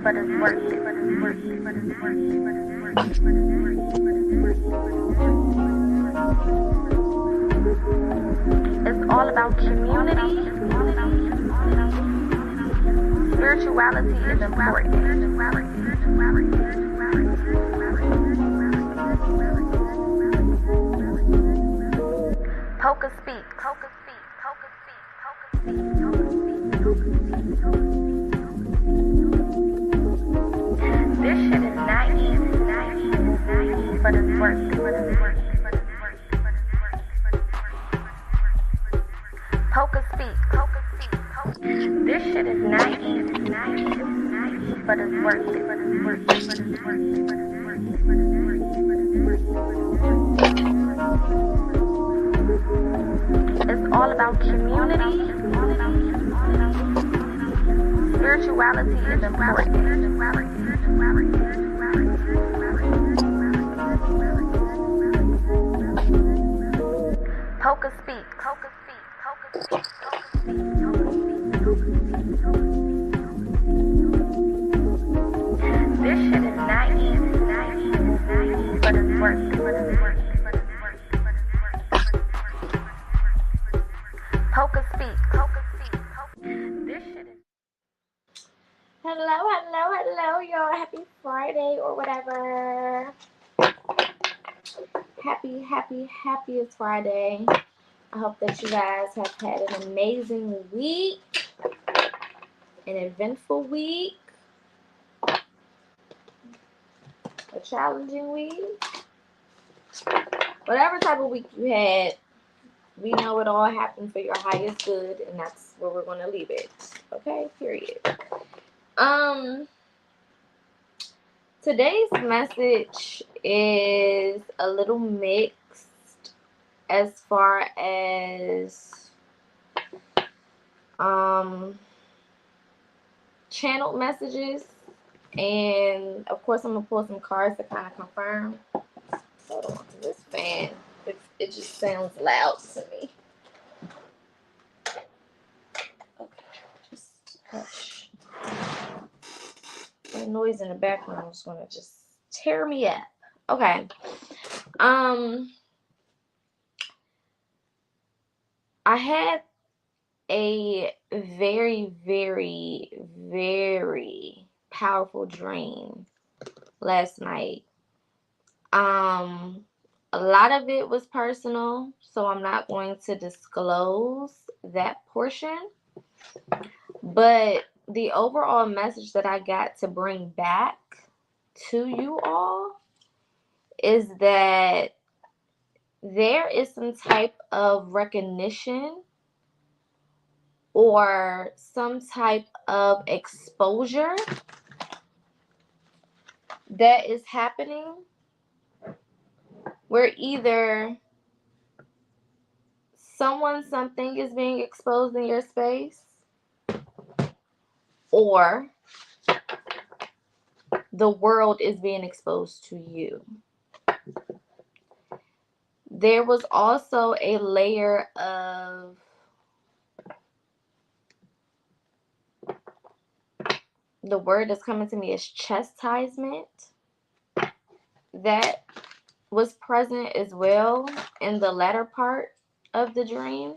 but it's worth it. It's all about community. Spirituality is important. PocaSPEAKS. This shit is not easy, but it's worth it. PocaSPEAKS. This shit is not easy, but it's worth it. It's all about community. Spirituality is important. PocaSPEAKS. This shit is not easy, but it's worth it. PocaSPEAKS. This shit is. Hello, y'all. Happy Friday or whatever. Happy Friday. I hope that you guys have had an amazing week, an eventful week, a challenging week. Whatever type of week you had, we know it all happened for your highest good, and that's where we're going to leave it. Okay, period. Today's message is a little mixed as far as channeled messages, and of course I'm gonna pull some cards to kind of confirm. Hold on, this fan, it just sounds loud to me. Okay, just hush. The noise in the background is gonna just tear me up. Okay. I had a very, very, very powerful dream last night. A lot of it was personal, so I'm not going to disclose that portion. But the overall message that I got to bring back to you all is that there is some type of recognition or some type of exposure that is happening where either something is being exposed in your space, or the world is being exposed to you. There was also a layer of the word that's coming to me is chastisement that was present as well in the latter part of the dream,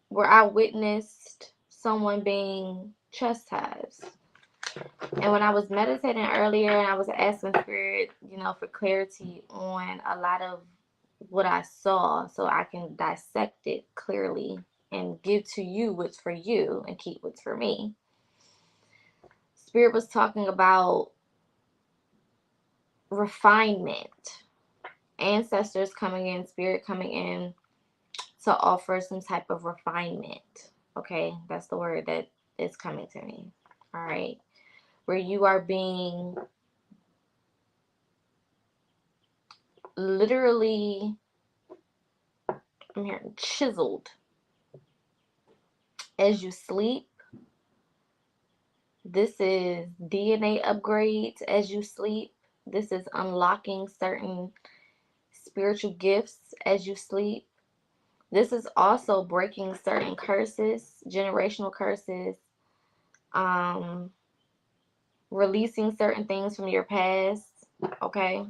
where I witnessed someone being chastised. And when I was meditating earlier and I was asking Spirit, for clarity on a lot of what I saw so I can dissect it clearly and give to you what's for you and keep what's for me. Spirit was talking about refinement, ancestors coming in, Spirit coming in to offer some type of refinement. Okay, that's the word that is coming to me. All right, where you are being literally, I'm hearing chiseled as you sleep. This is DNA upgrades as you sleep. This is unlocking certain spiritual gifts as you sleep. This is also breaking certain curses, generational curses, um, releasing certain things from your past. Okay.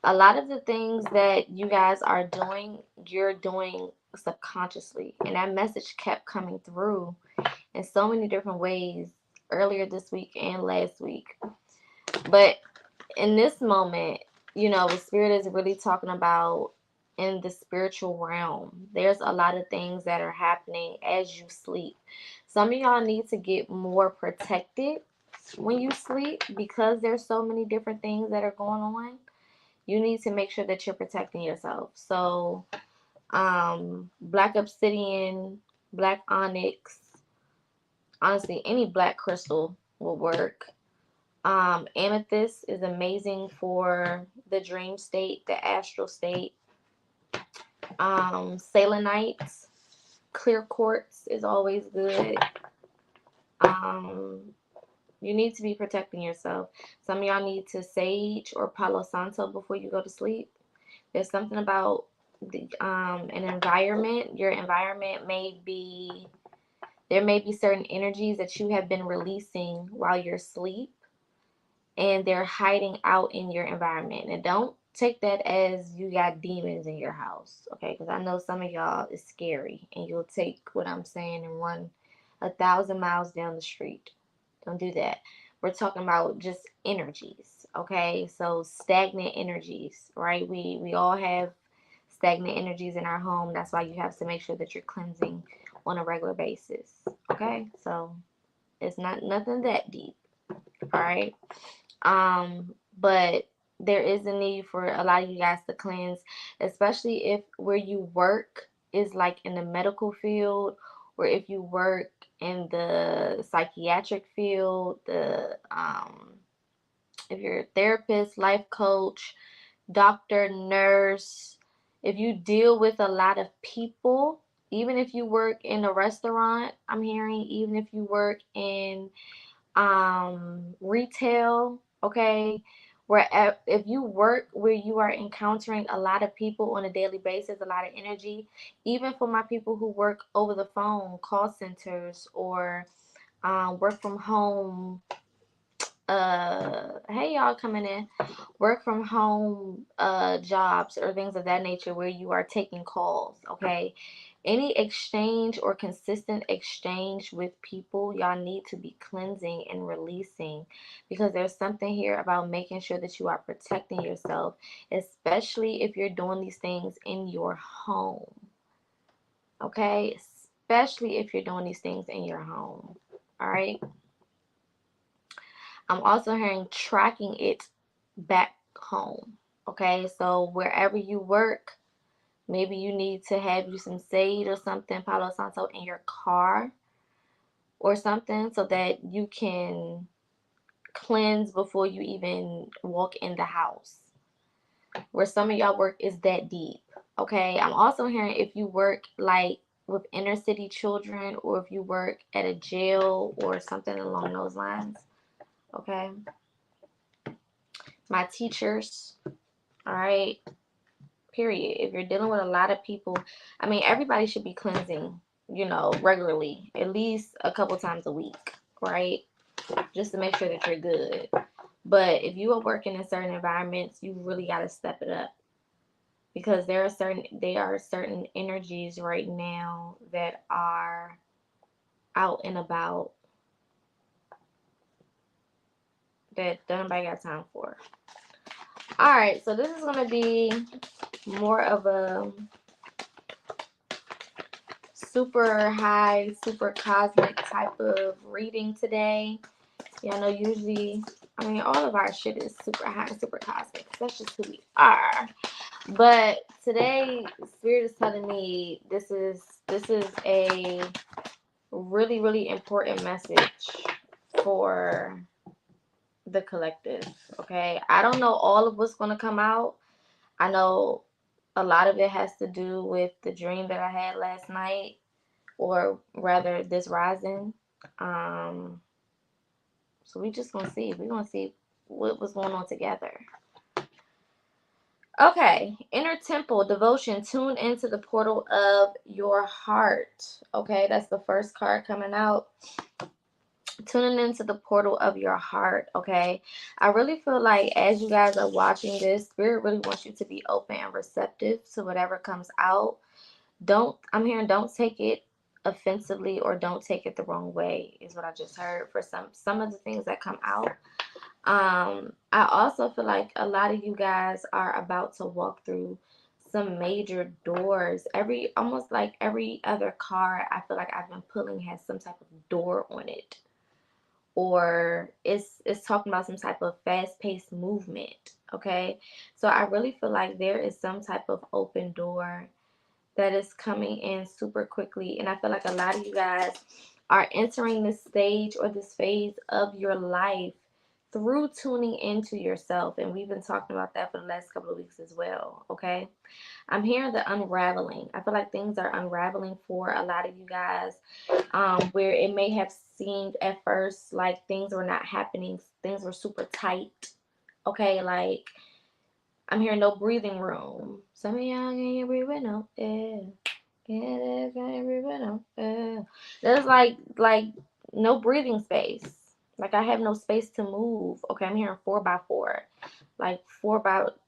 A lot of the things that you guys are doing, you're doing subconsciously. And that message kept coming through in so many different ways earlier this week and last week. But in this moment, the spirit is really talking about in the spiritual realm. There's a lot of things that are happening as you sleep. Some of y'all need to get more protected when you sleep because there's so many different things that are going on. You need to make sure that you're protecting yourself. So, black obsidian, black onyx, honestly, any black crystal will work. Amethyst is amazing for the dream state, the astral state. Selenite, clear quartz is always good. Um, you need to be protecting yourself. Some of y'all need to sage or Palo Santo before you go to sleep. There's something about an environment. Your environment there may be certain energies that you have been releasing while you're asleep, and they're hiding out in your environment. And don't take that as you got demons in your house, okay? Because I know some of y'all is scary, and you'll take what I'm saying and run 1,000 miles down the street. Don't do that. We're talking about just energies, okay? So stagnant energies, right? We all have stagnant energies in our home. That's why you have to make sure that you're cleansing on a regular basis, okay? So it's not nothing that deep, all right? But there is a need for a lot of you guys to cleanse, especially if where you work is like in the medical field, or if you work in the psychiatric field, if you're a therapist, life coach, doctor, nurse, if you deal with a lot of people, even if you work in a restaurant, I'm hearing, even if you work in retail, okay, where if you work where you are encountering a lot of people on a daily basis, a lot of energy, even for my people who work over the phone, call centers, or work from home, hey y'all coming in, work from home jobs or things of that nature where you are taking calls, okay? Any exchange or consistent exchange with people, y'all need to be cleansing and releasing, because there's something here about making sure that you are protecting yourself, especially if you're doing these things in your home, okay? Especially if you're doing these things in your home, all right? I'm also hearing tracking it back home. Okay, so wherever you work, maybe you need to have you some sage or something, Palo Santo, in your car or something, so that you can cleanse before you even walk in the house. Where some of y'all work is that deep. Okay, I'm also hearing if you work like with inner city children, or if you work at a jail or something along those lines. Okay, my teachers, all right, period. If you're dealing with a lot of people, I mean, everybody should be cleansing, regularly, at least a couple times a week, right? Just to make sure that you're good. But if you are working in certain environments, you really got to step it up, because there are certain energies right now that are out and about that nobody got time for. All right, so this is going to be more of a super high, super cosmic type of reading today. Y'all know usually, I mean, all of our shit is super high, super cosmic. That's just who we are. But today, Spirit is telling me this is a really, really important message for the collective. Okay, I don't know all of what's gonna come out. I know a lot of it has to do with the dream that I had last night, or rather this rising. So we just gonna see. We're gonna see what was going on together. Okay, inner temple devotion. Tune into the portal of your heart. Okay, that's the first card coming out. Tuning into the portal of your heart. Okay, I really feel like as you guys are watching this, Spirit really wants you to be open and receptive to whatever comes out. I'm hearing don't take it offensively or don't take it the wrong way is what I just heard for some of the things that come out. I also feel like a lot of you guys are about to walk through some major doors. Almost like every other card I feel like I've been pulling has some type of door on it, or it's talking about some type of fast-paced movement. Okay, so I really feel like there is some type of open door that is coming in super quickly. And I feel like a lot of you guys are entering this stage or this phase of your life through tuning into yourself. And we've been talking about that for the last couple of weeks as well. Okay. I'm hearing the unraveling. I feel like things are unraveling for a lot of you guys, where it may have seemed at first like things were not happening. Things were super tight. Okay. Like, I'm hearing no breathing room. Some of y'all can't breathe with no air. Can't breathe with no air. There's like no breathing space. Like I have no space to move. Okay, I'm hearing 4x4. Like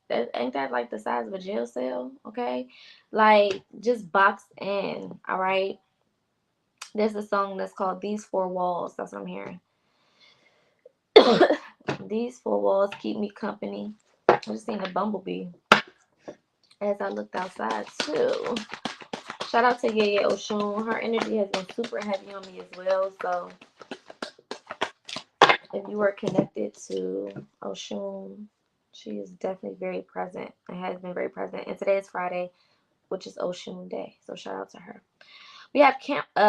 ain't that like the size of a jail cell? Okay. Like just boxed in. All right. There's a song that's called These Four Walls. That's what I'm hearing. These four walls keep me company. I just seen a bumblebee as I looked outside too. Shout out to Yeye Oshun. Her energy has been super heavy on me as well. So if you are connected to Oshun, she is definitely very present and has been very present. And today is Friday, which is Oshun Day. So shout out to her. We have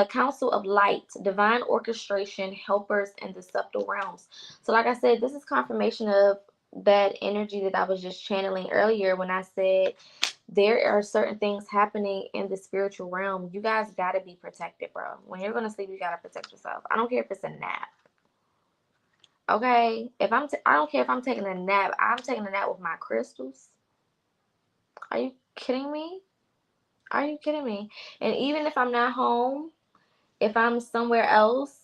Council of Light, Divine Orchestration, Helpers, and the Subtle Realms. So like I said, this is confirmation of that energy that I was just channeling earlier when I said there are certain things happening in the spiritual realm. You guys got to be protected, bro. When you're going to sleep, you got to protect yourself. I don't care if it's a nap. Okay? I don't care if I'm taking a nap. I'm taking a nap with my crystals. Are you kidding me? Are you kidding me? And even if I'm not home, if I'm somewhere else,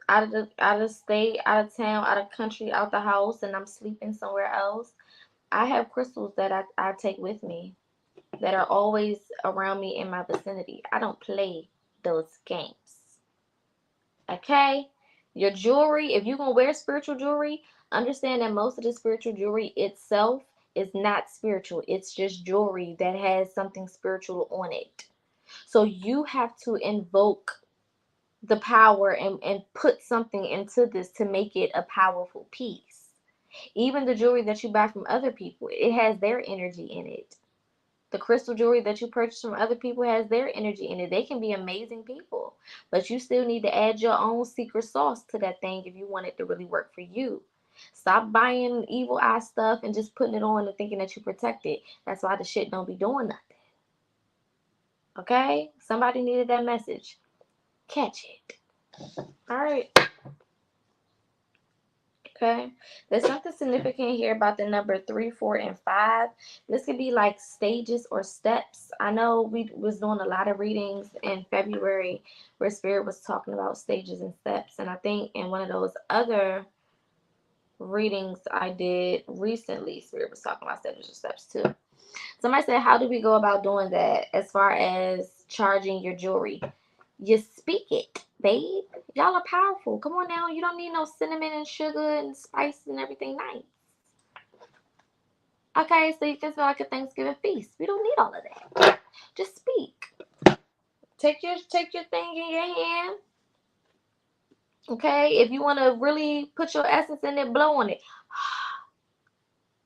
out of state, out of town, out of country, out the house, and I'm sleeping somewhere else, I have crystals that I take with me that are always around me in my vicinity. I don't play those games. Okay? Your jewelry, if you're going to wear spiritual jewelry, understand that most of the spiritual jewelry itself is not spiritual. It's just jewelry that has something spiritual on it. So you have to invoke the power and put something into this to make it a powerful piece. Even the jewelry that you buy from other people, it has their energy in it. The crystal jewelry that you purchase from other people has their energy in it. They can be amazing people, but you still need to add your own secret sauce to that thing if you want it to really work for you. Stop buying evil eye stuff and just putting it on and thinking that you protect it. That's why the shit don't be doing nothing. Okay? Somebody needed that message. Catch it. All right. Okay. There's something significant here about the number 3, 4, and 5. This could be like stages or steps. I know we was doing a lot of readings in February where Spirit was talking about stages and steps. And I think in one of those other readings I did recently, Spirit was talking about stages or steps too. Somebody said, how do we go about doing that as far as charging your jewelry? You speak it, babe. Y'all are powerful. Come on now. You don't need no cinnamon and sugar and spice and everything nice. Okay, so you can smell like a Thanksgiving feast. We don't need all of that. Just speak. Take your thing in your hand. Okay, if you want to really put your essence in it, blow on it.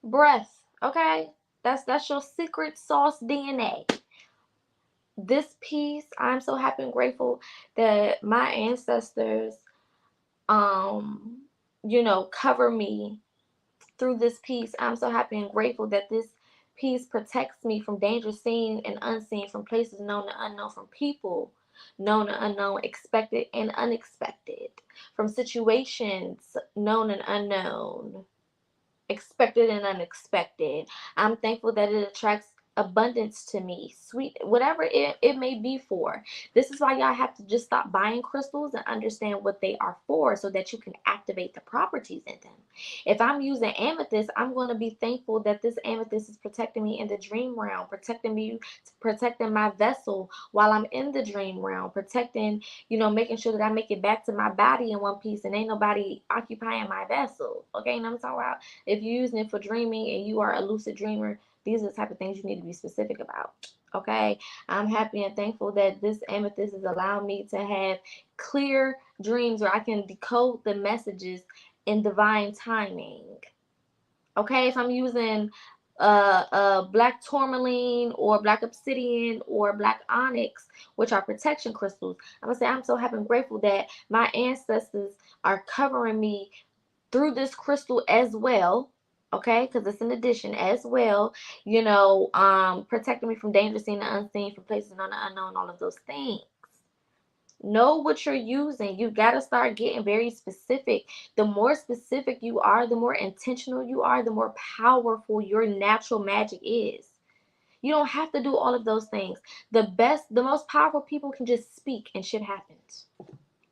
Breath. Okay, that's your secret sauce DNA. This piece, I'm so happy and grateful that my ancestors, cover me through this piece. I'm so happy and grateful that this piece protects me from danger seen and unseen, from places known and unknown, from people known and unknown, expected and unexpected, from situations known and unknown, expected and unexpected. I'm thankful that it attracts abundance to me, sweet, whatever it may be for. This is why y'all have to just stop buying crystals and understand what they are for so that you can activate the properties in them. If I'm using amethyst, I'm going to be thankful that this amethyst is protecting me in the dream realm, protecting me, protecting my vessel while I'm in the dream realm, protecting, making sure that I make it back to my body in one piece and ain't nobody occupying my vessel. Okay, you know what I'm talking about? If you're using it for dreaming and you are a lucid dreamer, these are the type of things you need to be specific about. Okay, I'm happy and thankful that this amethyst is allowing me to have clear dreams where I can decode the messages in divine timing. Okay, if I'm using black tourmaline or black obsidian or black onyx, which are protection crystals, I'm gonna say I'm so happy and grateful that my ancestors are covering me through this crystal as well. Okay, because it's an addition as well, protecting me from danger seen and unseen, from places known and unknown, all of those things. Know what you're using. You got to start getting very specific. The more specific you are, the more intentional you are, the more powerful your natural magic is. You don't have to do all of those things. The most powerful people can just speak and shit happens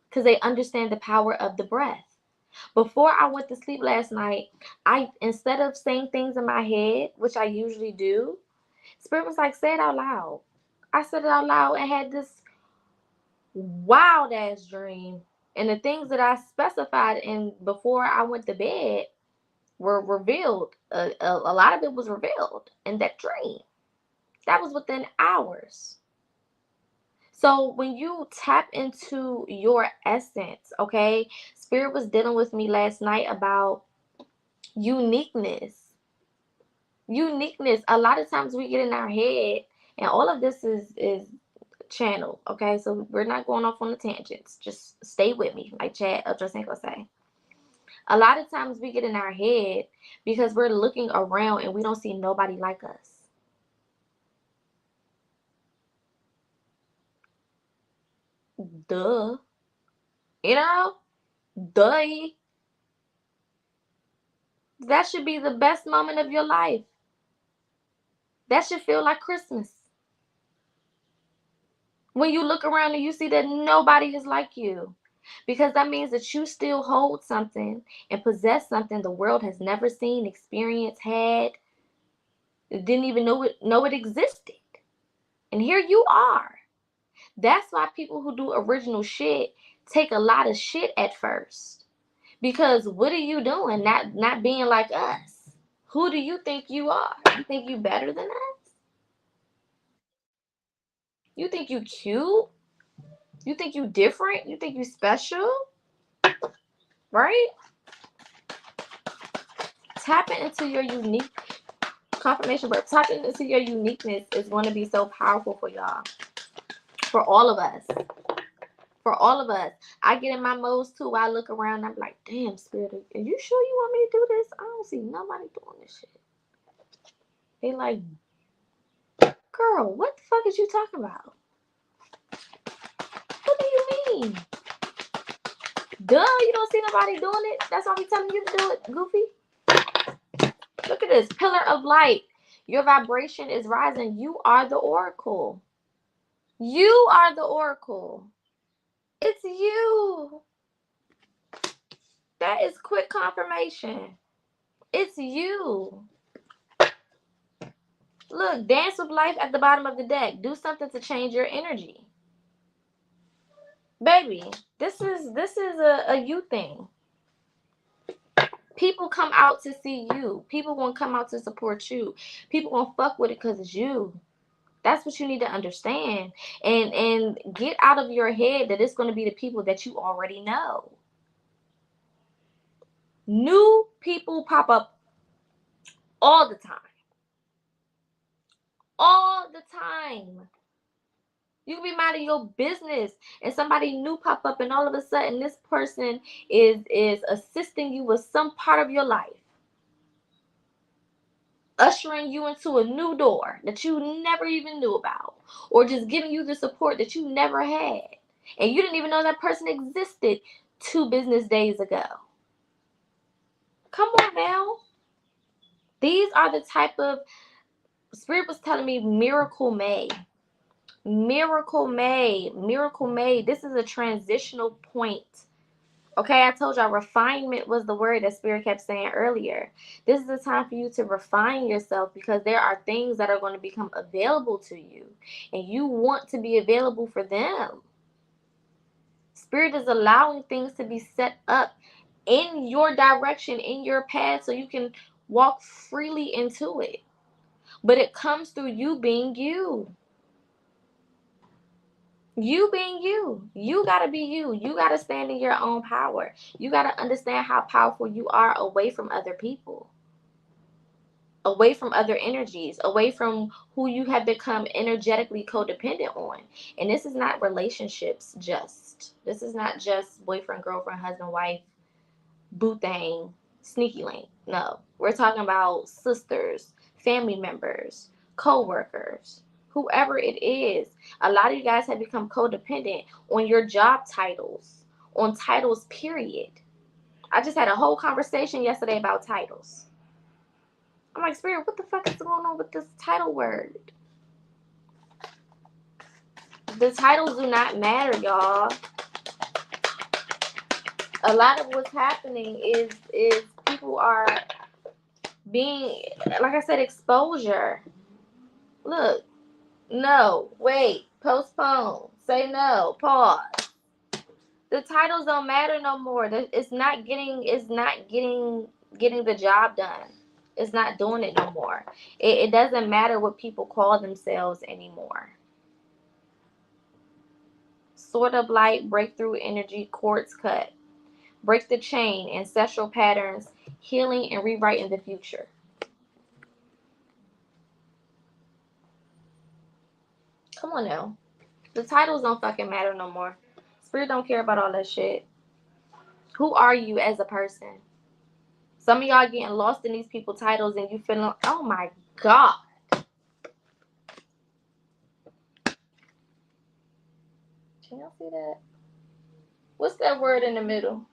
because they understand the power of the breath. Before I went to sleep last night, instead of saying things in my head, which I usually do, Spirit was like, say it out loud. I said it out loud and had this wild ass dream. And the things that I specified in before I went to bed were revealed. A lot of it was revealed in that dream. That was within hours. So when you tap into your essence, okay, Spirit was dealing with me last night about uniqueness. A lot of times we get in our head, and all of this is channel, okay? So we're not going off on the tangents. Just stay with me, like Chad Ochocinco say. A lot of times we get in our head because we're looking around and we don't see nobody like us. Duh. Duh. That should be the best moment of your life. That should feel like Christmas. When you look around and you see that nobody is like you. Because that means that you still hold something and possess something the world has never seen, experienced, had, didn't even know it existed. And here you are. That's why people who do original shit take a lot of shit at first. Because what are you doing? Not being like us. Who do you think you are? You think you better than us? You think you cute? You think you different? You think you special? Right? Tapping into your unique confirmation, but tapping into your uniqueness is going to be so powerful for y'all. For all of us. For all of us. I get in my modes too. I look around and I'm like, damn, Spirit, are you sure you want me to do this? I don't see nobody doing this shit. They like, girl, what the fuck is you talking about? What do you mean? Duh, you don't see nobody doing it? That's why we telling you to do it, Goofy. Look at this. Pillar of light. Your vibration is rising. You are the oracle. You are the oracle. It's you. That is quick confirmation. It's you. Look, dance with life at the bottom of the deck. Do something to change your energy. Baby, this is a you thing. People come out to see you. People gonna come out to support you. People gonna fuck with it because it's you. That's what you need to understand. And get out of your head that it's gonna be the people that you already know. New people pop up all the time. All the time. You can be minding your business and somebody new pop up and all of a sudden this person is assisting you with some part of your life. Ushering you into a new door that you never even knew about. Or just giving you the support that you never had. And you didn't even know that person existed 2 business days ago. Come on now. These are the type of, Spirit was telling me miracle May. Miracle May. Miracle May. This is a transitional point. Okay, I told y'all refinement was the word that Spirit kept saying earlier. This is the time for you to refine yourself, because there are things that are going to become available to you, and you want to be available for them. Spirit is allowing things to be set up in your direction, in your path, so you can walk freely into it. But it comes through you being you. You being you. You got to be you. You got to stand in your own power. You got to understand how powerful you are away from other people, away from other energies, away from who you have become energetically codependent on. And this is not relationships just. This is not just boyfriend, girlfriend, husband, wife, boo thing, sneaky link. No. We're talking about sisters, family members, co-workers, whoever it is. A lot of you guys have become codependent on your job titles, on titles, period. I just had a whole conversation yesterday about titles. I'm like, Spirit, what the fuck is going on with this title word? The titles do not matter, y'all. A lot of what's happening is people are being, like I said, exposure. Look, no, wait, postpone, say no, pause. The titles don't matter no more. It's not getting the job done. It's not doing it no more. It doesn't matter what people call themselves anymore. Sort of light, breakthrough energy, cords cut. Break the chain, ancestral patterns, healing and rewriting the future. Come on now. The titles don't fucking matter no more. Spirit don't care about all that shit. Who are you as a person? Some of y'all getting lost in these people's titles and you feeling, oh my God. Can y'all see that? What's that word in the middle?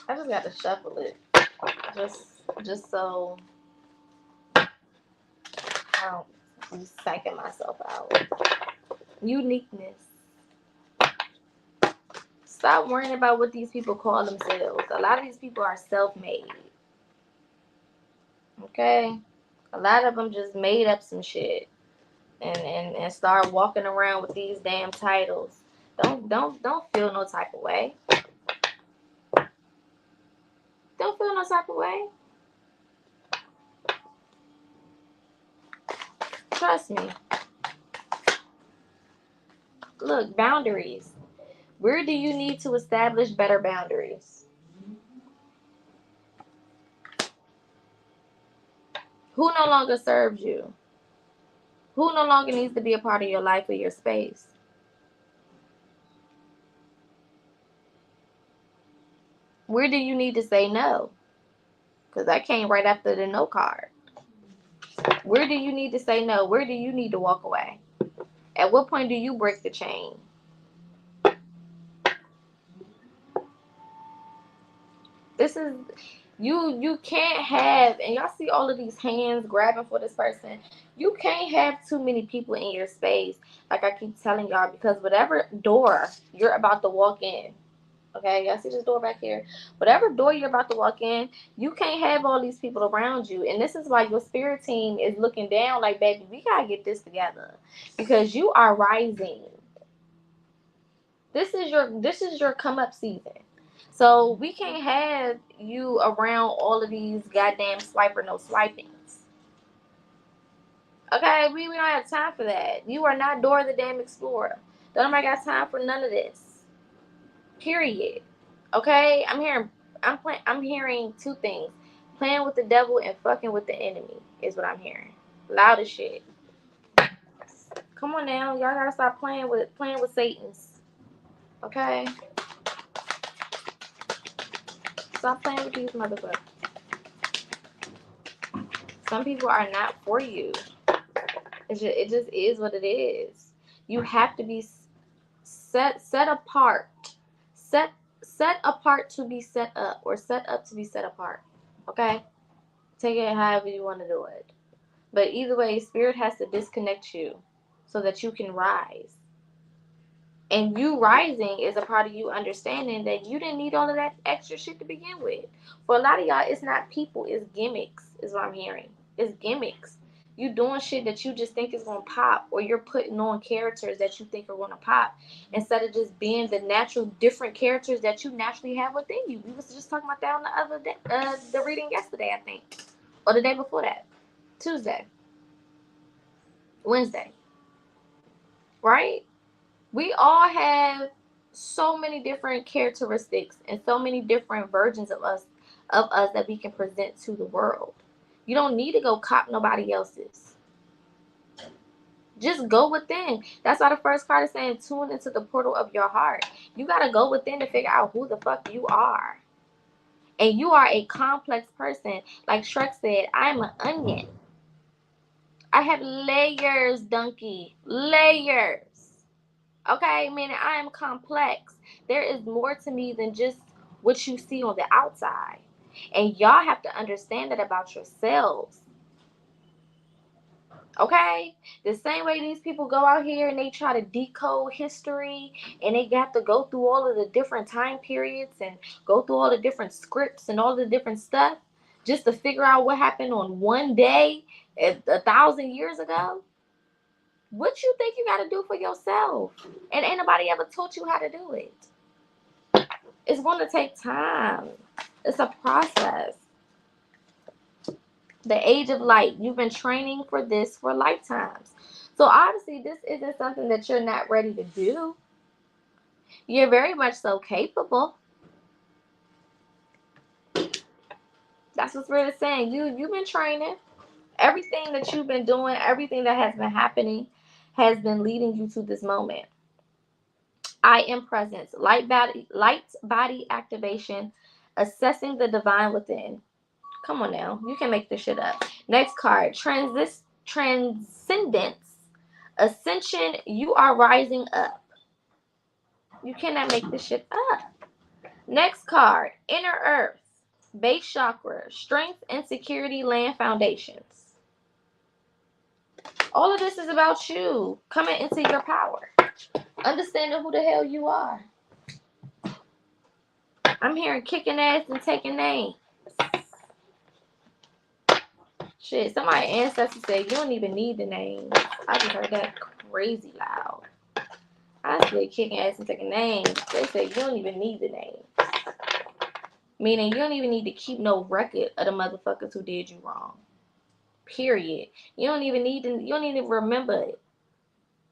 I just got to shuffle it. Just so I don't be psyching myself out. Uniqueness. Stop worrying about what these people call themselves. A lot of these people are self-made. Okay? A lot of them just made up some shit and start walking around with these damn titles. Don't feel no type of way. Don't feel no type of way. Trust me. Look, boundaries. Where do you need to establish better boundaries? Who no longer serves you? Who no longer needs to be a part of your life or your space? Where do you need to say no? Because that came right after the no card. Where do you need to say no? Where do you need to walk away? At what point do you break the chain? This is, you can't have, and y'all see all of these hands grabbing for this person. You can't have too many people in your space, like I keep telling y'all, because whatever door you're about to walk in, okay, y'all see this door back here? Whatever door you're about to walk in, you can't have all these people around you. And this is why your spirit team is looking down like, baby, we gotta get this together. Because you are rising. This is your come up season. So we can't have you around all of these goddamn swiper no swipings. Okay, we don't have time for that. You are not Dora the Damn Explorer. Don't nobody got time for none of this. Period. Okay? I'm hearing two things. Playing with the devil and fucking with the enemy is what I'm hearing. Loud as shit. Come on now. Y'all gotta stop playing with Satan's. Okay? Stop playing with these motherfuckers. Some people are not for you. It just is what it is. You have to be set apart. Set apart to be set up, or set up to be set apart. Okay? Take it however you want to do it. But either way, Spirit has to disconnect you so that you can rise. And you rising is a part of you understanding that you didn't need all of that extra shit to begin with. For a lot of y'all, it's not people, it's gimmicks, is what I'm hearing. It's gimmicks. You doing shit that you just think is going to pop, or you're putting on characters that you think are going to pop, instead of just being the natural, different characters that you naturally have within you. We was just talking about that on the other day, the reading yesterday, I think. Or the day before that. Tuesday. Wednesday. Right? We all have so many different characteristics and so many different versions of us that we can present to the world. You don't need to go cop nobody else's. Just go within. That's why the first card is saying tune into the portal of your heart. You got to go within to figure out who the fuck you are. And you are a complex person. Like Shrek said, I'm an onion. I have layers, donkey. Layers. Okay, meaning I am complex. There is more to me than just what you see on the outside. And y'all have to understand that about yourselves. Okay? The same way these people go out here and they try to decode history, and they got to go through all of the different time periods and go through all the different scripts and all the different stuff just to figure out what happened on one day 1,000 years ago. What you think you got to do for yourself? And ain't nobody ever taught you how to do it. It's going to take time. It's a process. The age of light. You've been training for this for lifetimes. So obviously this isn't something that you're not ready to do. You're very much so capable. That's what Spirit is saying. You've been training. Everything that you've been doing, everything that has been happening has been leading you to this moment. I am presence. Light body activation. Assessing the divine within. Come on now. You can make this shit up. Next card. Transcendence. Ascension. You are rising up. You cannot make this shit up. Next card. Inner earth. Base chakra. Strength and security land foundations. All of this is about you coming into your power. Understanding who the hell you are. I'm hearing kicking ass and taking names. Shit, somebody ancestor said you don't even need the names. I just heard that crazy loud. I said kicking ass and taking names. They said you don't even need the names. Meaning you don't even need to keep no record of the motherfuckers who did you wrong. Period. You don't even need to remember it.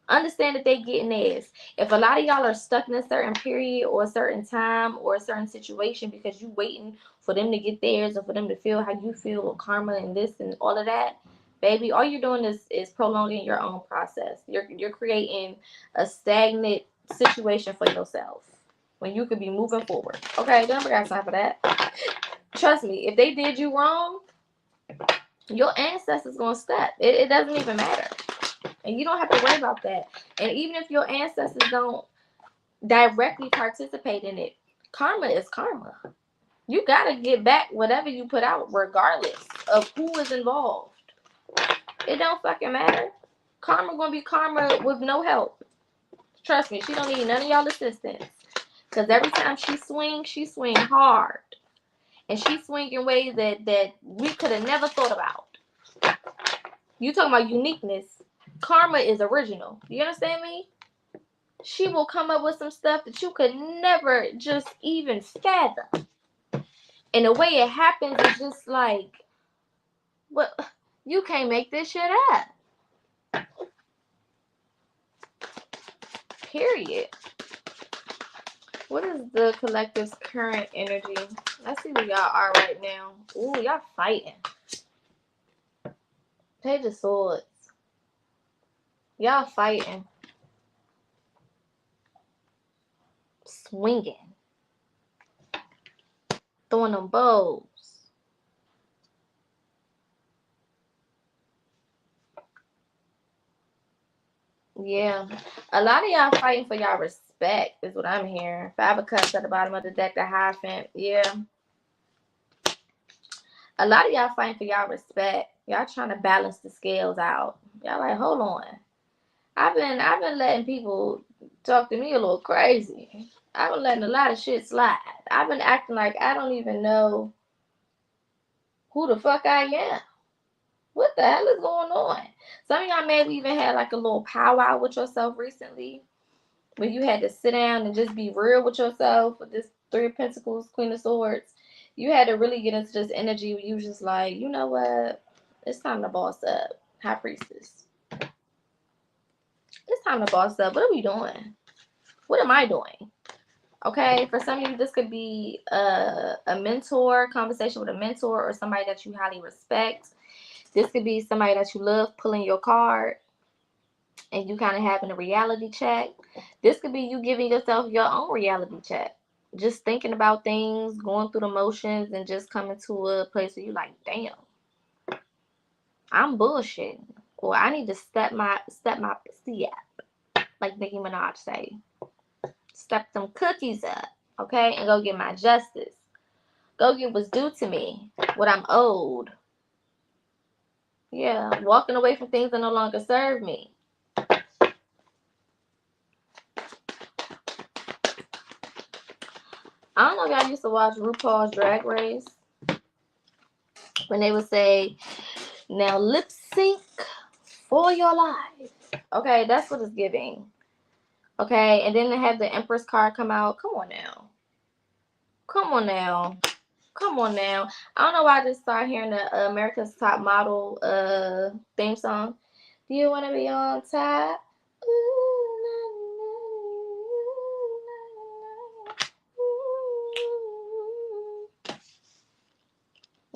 Understand that they getting theirs. If a lot of y'all are stuck in a certain period or a certain time or a certain situation because you waiting for them to get theirs or for them to feel how you feel with karma and this and all of that, baby, all you're doing is prolonging your own process. You're creating a stagnant situation for yourself when you could be moving forward. Okay, don't got time for that. Trust me, if they did you wrong, your ancestors gonna step. It doesn't even matter. And you don't have to worry about that. And even if your ancestors don't directly participate in it, karma is karma. You got to get back whatever you put out regardless of who is involved. It don't fucking matter. Karma going to be karma with no help. Trust me, she don't need none of y'all assistance. Because every time she swing hard. And she swing in ways that we could have never thought about. You talking about uniqueness. Karma is original. You understand me? She will come up with some stuff that you could never just even fathom. And the way it happens is just like, what? You can't make this shit up. Period. What is the collective's current energy? Let's see where y'all are right now. Ooh, y'all fighting. Page of Swords. Y'all fighting. Swinging. throwing them bows. Yeah. A lot of y'all fighting for y'all respect is what I'm hearing. 5 of Cups at the bottom of the deck, the Hierophant. Yeah. A lot of y'all fighting for y'all respect. Y'all trying to balance the scales out. Y'all like, hold on. I've been letting people talk to me a little crazy. I've been letting a lot of shit slide. I've been acting like I don't even know who the fuck I am. What the hell is going on? Some of y'all maybe even had like a little powwow with yourself recently, where you had to sit down and just be real with yourself with this 3 of Pentacles, Queen of Swords. You had to really get into this energy where you was just like, you know what? It's time to boss up. High Priestess. It's time to boss up. What are we doing? What am I doing? Okay, for some of you, this could be a mentor, conversation with a mentor or somebody that you highly respect. This could be somebody that you love pulling your card and you kind of having a reality check. This could be you giving yourself your own reality check. Just thinking about things, going through the motions, and just coming to a place where you're like, damn, I'm bullshitting. Or I need to step my pussy up, like Nicki Minaj say. Step some cookies up, okay? And go get my justice. Go get what's due to me, what I'm owed. Yeah, walking away from things that no longer serve me. I don't know if y'all used to watch RuPaul's Drag Race. When they would say, now lip sync for your life. Okay, that's what it's giving. Okay, and then they had the Empress card come out. Come on now. Come on now. Come on now. I don't know why I just started hearing the America's Top Model theme song. Do you want to be on top?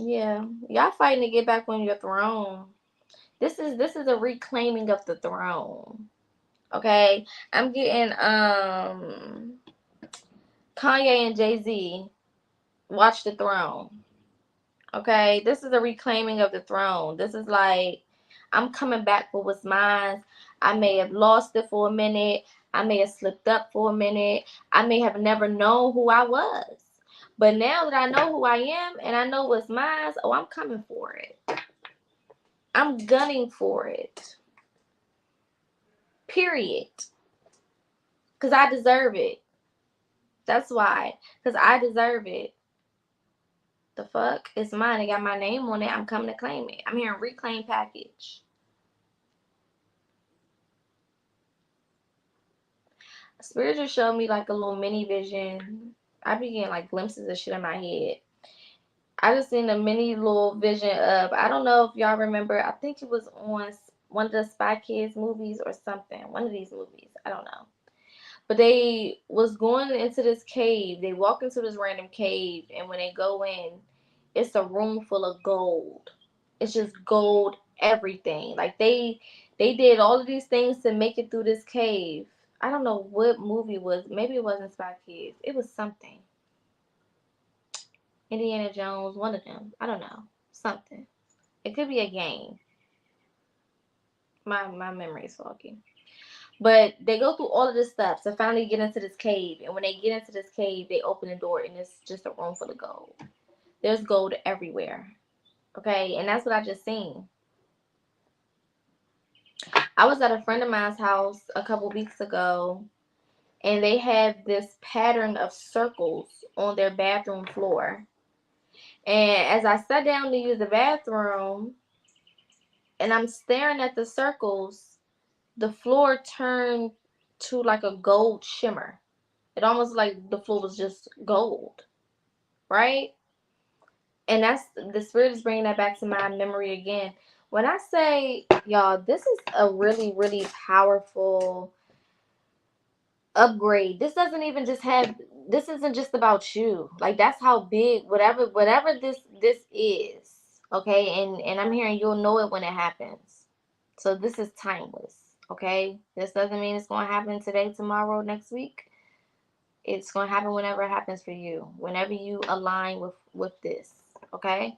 Yeah, y'all fighting to get back on your throne. This is a reclaiming of the throne. Okay, I'm getting Kanye and Jay-Z, Watch the Throne. Okay, this is a reclaiming of the throne. This is like, I'm coming back for what's mine. I may have lost it for a minute. I may have slipped up for a minute. I may have never known who I was. But now that I know who I am and I know what's mine, oh, I'm coming for it. I'm gunning for it. Period. Because I deserve it. That's why. Because I deserve it. The fuck? It's mine. It got my name on it. I'm coming to claim it. I'm hearing reclaim package. Spirit just showed me like a little mini vision. I be getting like glimpses of shit in my head. I just seen a mini little vision of, I don't know if y'all remember, I think it was on one of the Spy Kids movies or something. One of these movies. I don't know. But they was going into this cave. They walk into this random cave, and when they go in, it's a room full of gold. It's just gold everything. Like they did all of these things to make it through this cave. I don't know what movie it was. Maybe it wasn't Spy Kids. It was something. Indiana Jones, one of them. I don't know. Something. It could be a game. My memory is foggy. But they go through all of this stuff to finally get into this cave. And when they get into this cave, they open the door and it's just a room full of gold. There's gold everywhere. Okay? And that's what I just seen. I was at a friend of mine's house a couple weeks ago. And they have this pattern of circles on their bathroom floor. And as I sat down to use the bathroom, and I'm staring at the circles, the floor turned to like a gold shimmer. It almost like the floor was just gold, right? And that's, the spirit is bringing that back to my memory again. When I say, y'all, this is a really, really powerful upgrade. This doesn't even just have, this isn't just about you. Like, that's how big, whatever this is, okay? And I'm hearing you'll know it when it happens. So this is timeless, okay? This doesn't mean it's going to happen today, tomorrow, next week. It's going to happen whenever it happens for you, whenever you align with this, okay?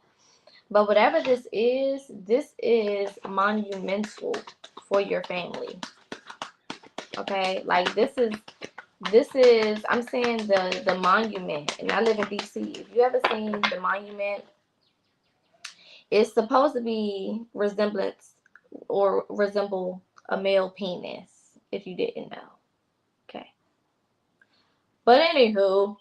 But whatever this is monumental for your family, okay? Like this is I'm saying the monument, and I live in DC. If you ever seen the monument, it's supposed to be resemble a male penis, if you didn't know. Okay. But anywho,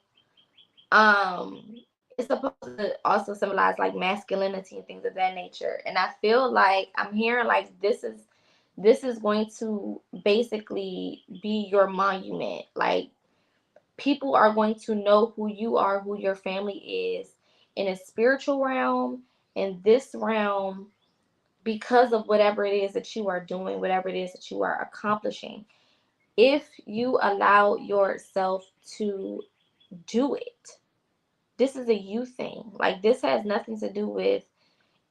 it's supposed to also symbolize like masculinity and things of that nature. And I feel like I'm hearing like this is going to basically be your monument. Like people are going to know who you are, who your family is in a spiritual realm, in this realm, because of whatever it is that you are doing, whatever it is that you are accomplishing. If you allow yourself to do it, this is a you thing. Like this has nothing to do with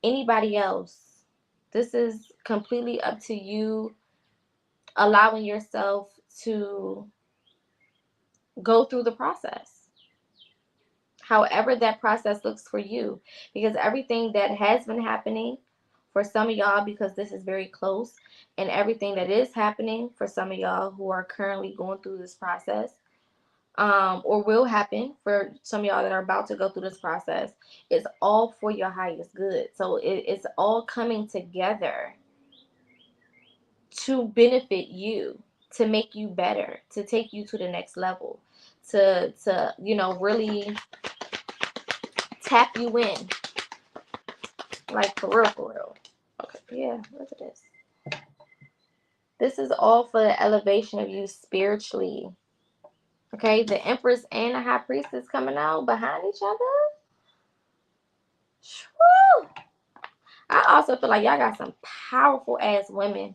anybody else. This is completely up to you, allowing yourself to go through the process, however that process looks for you, because everything that has been happening for some of y'all, because this is very close, and everything that is happening for some of y'all who are currently going through this process, or will happen for some of y'all that are about to go through this process, is all for your highest good. So it's all coming together to benefit you, to make you better, to take you to the next level, to really tap you in, like for real. Okay, yeah, look at this. This is all for the elevation of you spiritually. Okay, the Empress and the High Priestess coming out behind each other. Woo! I also feel like y'all got some powerful ass women,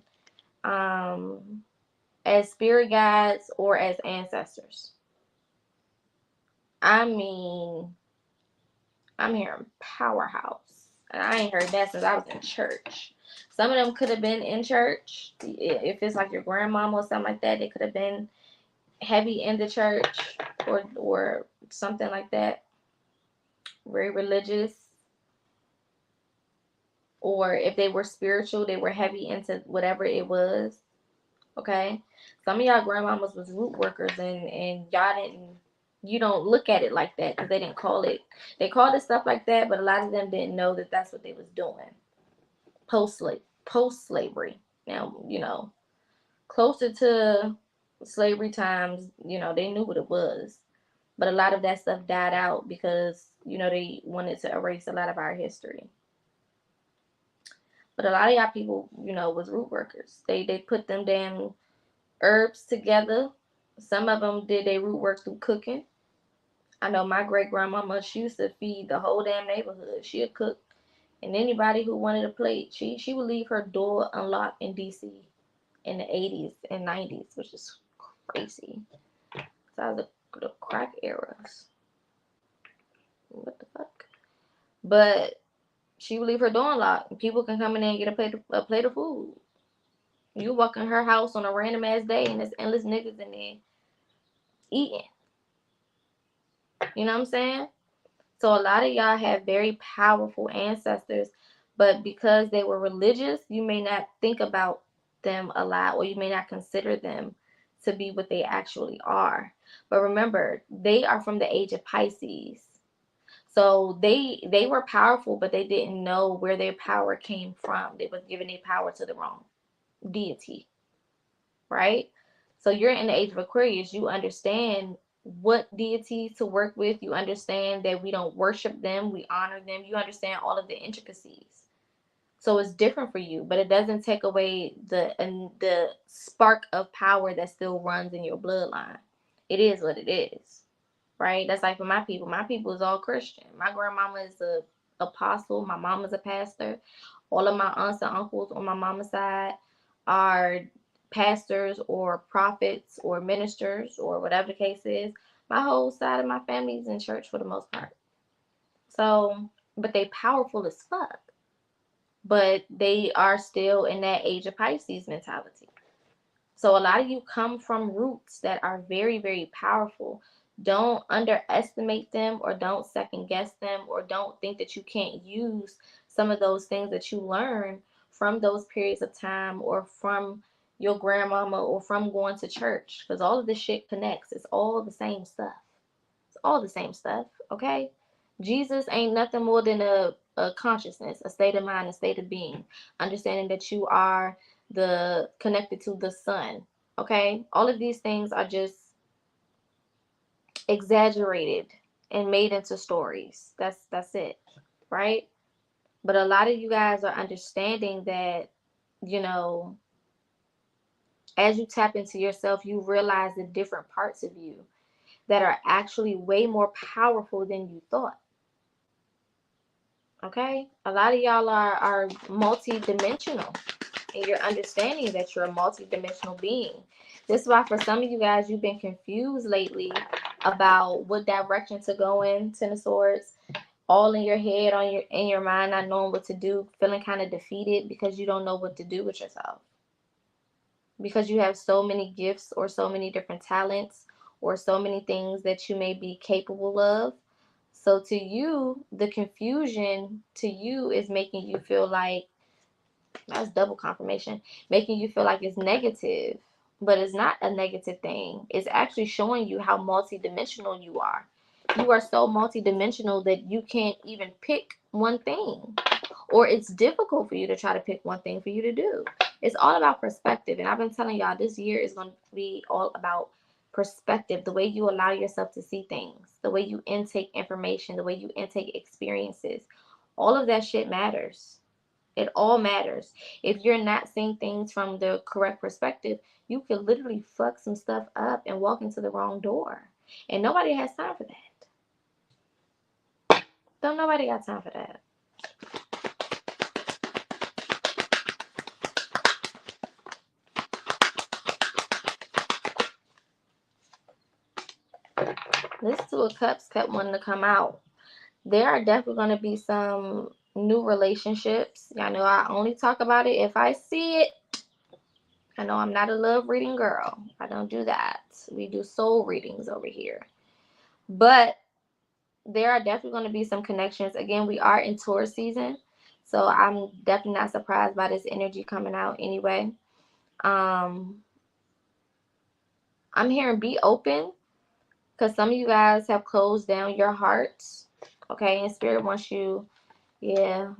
as spirit guides or as ancestors. I mean, I'm hearing powerhouse, and I ain't heard that since I was in church. Some of them could have been in church. If it's like your grandmama or something like that, they could have been heavy in the church or something like that, very religious. Or if they were spiritual, they were heavy into whatever it was. Okay, some of y'all grandmamas was root workers, and you don't look at it like that because they called it stuff like that, but a lot of them didn't know that that's what they was doing post slavery. Now, closer to slavery times, they knew what it was, but a lot of that stuff died out because they wanted to erase a lot of our history. But a lot of y'all people, was root workers. They put them damn herbs together. Some of them did their root work through cooking. I know my great grandmama, she used to feed the whole damn neighborhood. She'd cook, and anybody who wanted a plate, she would leave her door unlocked in DC in the 80s and 90s, which is crazy. So the crack eras. What the fuck? But she would leave her door unlocked, and people can come in there and get a plate of food. You walk in her house on a random ass day, and there's endless niggas in there eating. You know what I'm saying? So a lot of y'all have very powerful ancestors, but because they were religious, you may not think about them a lot, or you may not consider them to be what they actually are. But remember, they are from the age of Pisces. So they were powerful, but they didn't know where their power came from. They was giving their power to the wrong deity, right? So you're in the age of Aquarius. You understand what deity to work with. You understand that we don't worship them, we honor them. You understand all of the intricacies. So it's different for you, but it doesn't take away the spark of power that still runs in your bloodline. It is what it is, right? That's like for my people. My people is all Christian. My grandmama is a apostle. My mama's a pastor. All of my aunts and uncles on my mama's side are pastors or prophets or ministers or whatever the case is. My whole side of my family is in church for the most part. So, but they powerful as fuck. But they are still in that age of Pisces mentality. So a lot of you come from roots that are very, very powerful. Don't underestimate them, or don't second guess them, or don't think that you can't use some of those things that you learn from those periods of time, or from your grandmama, or from going to church, because all of this shit connects. It's all the same stuff. It's all the same stuff, okay? Jesus ain't nothing more than a consciousness, a state of mind, a state of being. Understanding that you are the connected to the sun, okay? All of these things are just exaggerated and made into stories. That's it, right? But a lot of you guys are understanding that, you know, as you tap into yourself, you realize the different parts of you that are actually way more powerful than you thought. Okay? A lot of y'all are multi-dimensional, and you're understanding that you're a multi-dimensional being. This is why for some of you guys, you've been confused lately about what direction to go in, Ten of Swords, all in your head, in your mind, not knowing what to do, feeling kind of defeated because you don't know what to do with yourself. Because you have so many gifts, or so many different talents, or so many things that you may be capable of. So to you, the confusion to you is making you feel like, that's double confirmation, making you feel like it's negative. But it's not a negative thing. It's actually showing you how multidimensional you are. You are so multidimensional that you can't even pick one thing, or it's difficult for you to try to pick one thing for you to do. It's all about perspective. And I've been telling y'all, this year is going to be all about perspective, the way you allow yourself to see things, the way you intake information, the way you intake experiences. All of that shit matters. It all matters. If you're not seeing things from the correct perspective, you could literally fuck some stuff up and walk into the wrong door. And nobody has time for that. Don't nobody got time for that. This Two of Cups kept wanting to come out. There are definitely going to be some new relationships. Y'all know I only talk about it if I see it. I know I'm not a love reading girl. I don't do that. We do soul readings over here. But there are definitely going to be some connections. Again, we are in Taurus season, so I'm definitely not surprised by this energy coming out anyway. I'm hearing be open, because some of you guys have closed down your hearts. Okay, and Spirit wants you, yeah,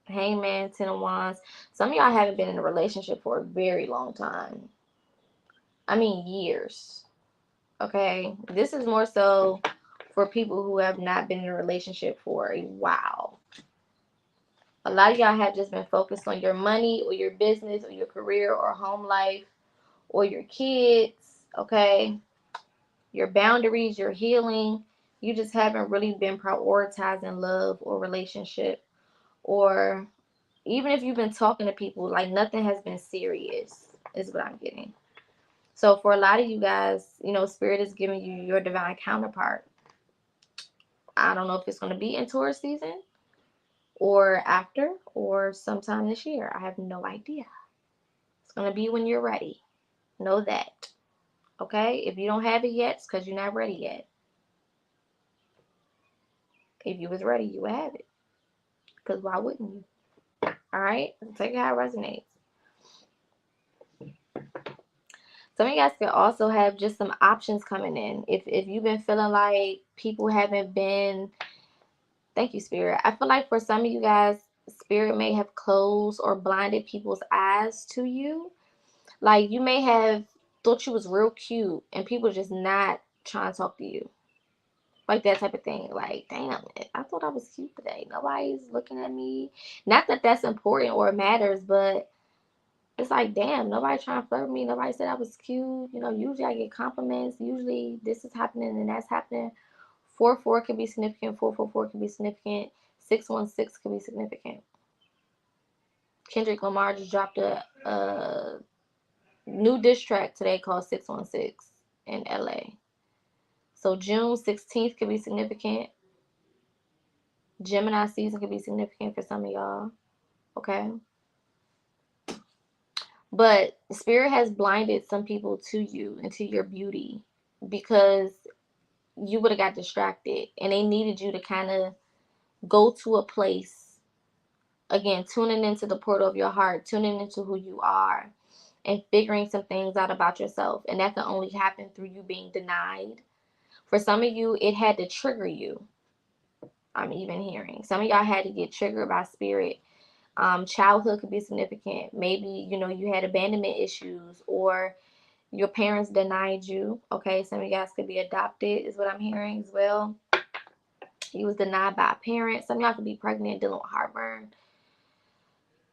Hangman, Ten of Wands. Some of y'all haven't been in a relationship for a very long time. I mean, years. Okay, this is more so for people who have not been in a relationship for a while. A lot of y'all have just been focused on your money, or your business, or your career, or home life, or your kids. Okay, your boundaries, your healing. You just haven't really been prioritizing love or relationship, or even if you've been talking to people, like nothing has been serious, is what I'm getting. So for a lot of you guys, you know, Spirit is giving you your divine counterpart. I don't know if it's going to be in Taurus season, or after, or sometime this year. I have no idea. It's going to be when you're ready. Know that. Okay? If you don't have it yet, it's because you're not ready yet. If you was ready, you would have it. Because why wouldn't you? Alright? Take it how it resonates. Some of you guys could also have just some options coming in. If you've been feeling like people haven't been, thank you, Spirit. I feel like for some of you guys, Spirit may have closed or blinded people's eyes to you. Like you may have thought you was real cute and people just not trying to talk to you. Like that type of thing. Like, damn, I thought I was cute today. Nobody's looking at me. Not that that's important or matters, but it's like, damn, nobody trying to flirt with me. Nobody said I was cute. You know, usually I get compliments. Usually this is happening and that's happening. 4-4 can be significant. 4-4-4 can be significant. 6-1-6 can be significant. Kendrick Lamar just dropped a new diss track today called 6-1-6 in LA. So June 16th could be significant. Gemini season could be significant for some of y'all. Okay. But Spirit has blinded some people to you and to your beauty, because you would have got distracted, and they needed you to kind of go to a place, again, tuning into the portal of your heart, tuning into who you are, and figuring some things out about yourself. And that can only happen through you being denied. For some of you, it had to trigger you. I'm even hearing some of y'all had to get triggered by spirit. Childhood could be significant. Maybe, you know, you had abandonment issues, or your parents denied you. Okay, some of you guys could be adopted, is what I'm hearing as well. You was denied by a parent. Some of y'all could be pregnant, dealing with heartburn.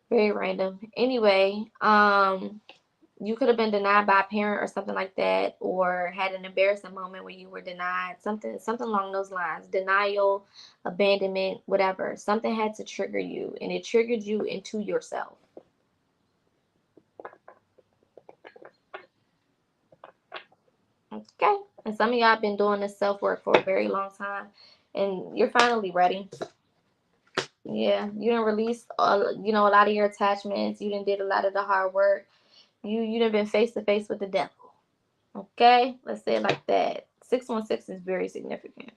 Very random. Anyway, you could have been denied by a parent or something like that, or had an embarrassing moment where you were denied, something along those lines. Denial, abandonment, whatever. Something had to trigger you, and it triggered you into yourself. Okay, and some of y'all been doing this self-work for a very long time, and you're finally ready. Yeah, you done released, you know, a lot of your attachments. You done did a lot of the hard work. You done been face to face with the devil. Okay, let's say it like that. 616 is very significant.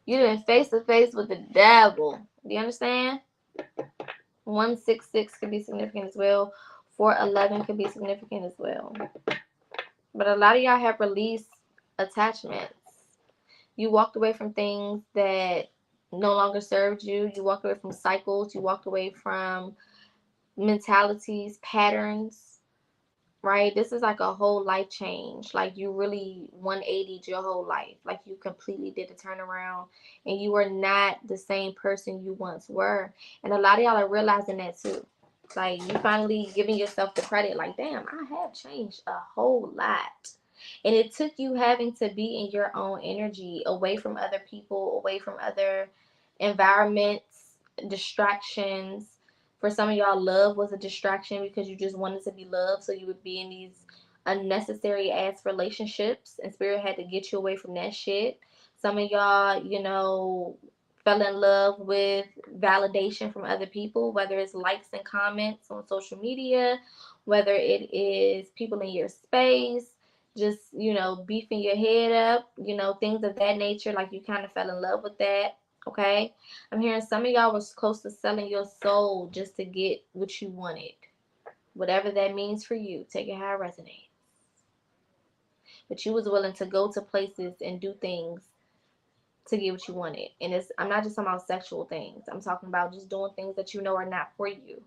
You done face to face with the devil. Do you understand? 166 could be significant as well. 411 could be significant as well. But a lot of y'all have released attachments. You walked away from things that no longer served you. You walked away from cycles. You walked away from mentalities, patterns, right? This is like a whole life change. Like you really 180'd your whole life. Like you completely did a turnaround, and you are not the same person you once were. And a lot of y'all are realizing that too. Like you finally giving yourself the credit, like, damn, I have changed a whole lot. And it took you having to be in your own energy, away from other people, away from other environments, distractions. For some of y'all, love was a distraction because you just wanted to be loved, so you would be in these unnecessary ass relationships, and spirit had to get you away from that shit. Some of y'all, you know, fell in love with validation from other people, whether it's likes and comments on social media, whether it is people in your space, just, you know, beefing your head up, you know, things of that nature. Like you kind of fell in love with that. Okay, I'm hearing some of y'all was close to selling your soul just to get what you wanted. Whatever that means for you, take it how it resonates. But you was willing to go to places and do things to get what you wanted. And it's, I'm not just talking about sexual things. I'm talking about just doing things that you know are not for you.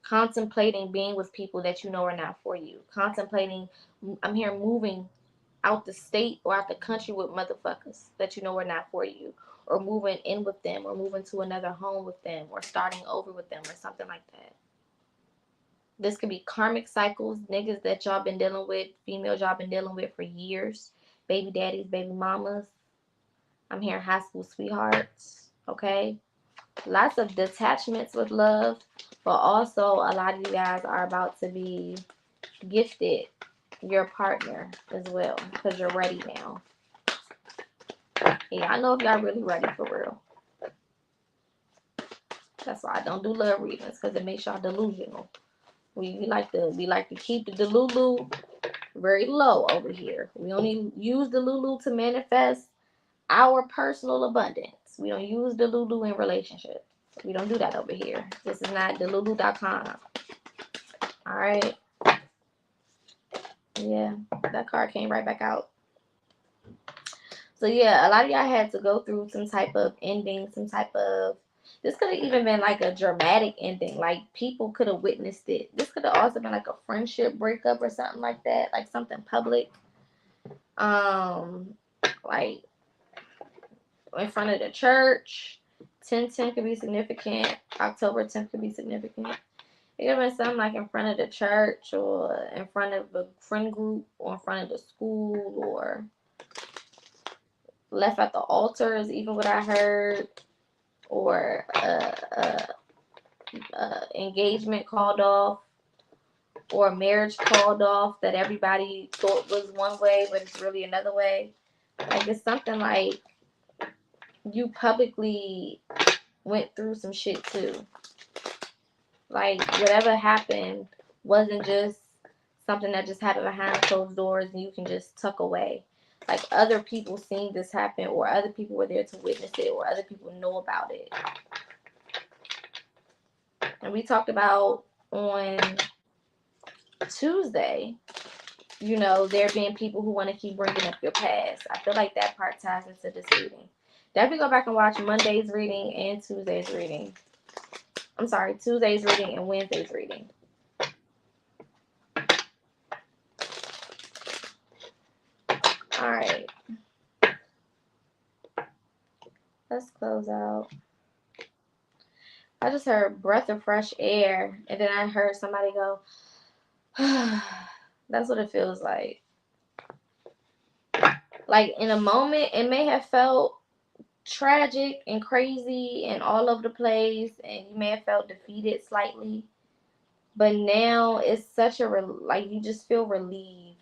Contemplating being with people that you know are not for you. Contemplating, I'm hearing moving out the state or out the country with motherfuckers that you know are not for you, or moving in with them, or moving to another home with them, or starting over with them, or something like that. This could be karmic cycles, niggas that y'all been dealing with, females y'all been dealing with for years, baby daddies, baby mamas. I'm hearing high school sweethearts. Okay, lots of detachments with love, but also a lot of you guys are about to be gifted your partner as well, because you're ready now. Yeah, I know if y'all really ready for real. That's why I don't do love readings, because it makes y'all delusional. We like to keep the delulu very low over here. We only use delulu to manifest our personal abundance. We don't use delulu in relationships. We don't do that over here. This is not delulu.com. All right. Yeah, that card came right back out. So yeah, a lot of y'all had to go through some type of ending, some type of, this could have even been like a dramatic ending. Like people could have witnessed it. This could have also been like a friendship breakup or something like that, like something public. Like in front of the church. 10/10 could be significant. October 10th could be significant. It could have been something like in front of the church, or in front of a friend group, or in front of the school, or left at the altar is even what I heard, or engagement called off, or marriage called off that everybody thought was one way, but it's really another way. Like it's something like you publicly went through some shit too. Like whatever happened wasn't just something that just happened behind closed doors and you can just tuck away. Like other people seen this happen, or other people were there to witness it, or other people know about it. And we talked about on Tuesday, you know, there being people who want to keep bringing up your past. I feel like that part ties into this reading. Definitely go back and watch Monday's reading and Tuesday's reading. I'm sorry, Tuesday's reading and Wednesday's reading. All right. Let's close out. I just heard breath of fresh air, and then I heard somebody go, that's what it feels like. Like in a moment, it may have felt tragic and crazy and all over the place, and you may have felt defeated slightly, but now it's such a like you just feel relieved.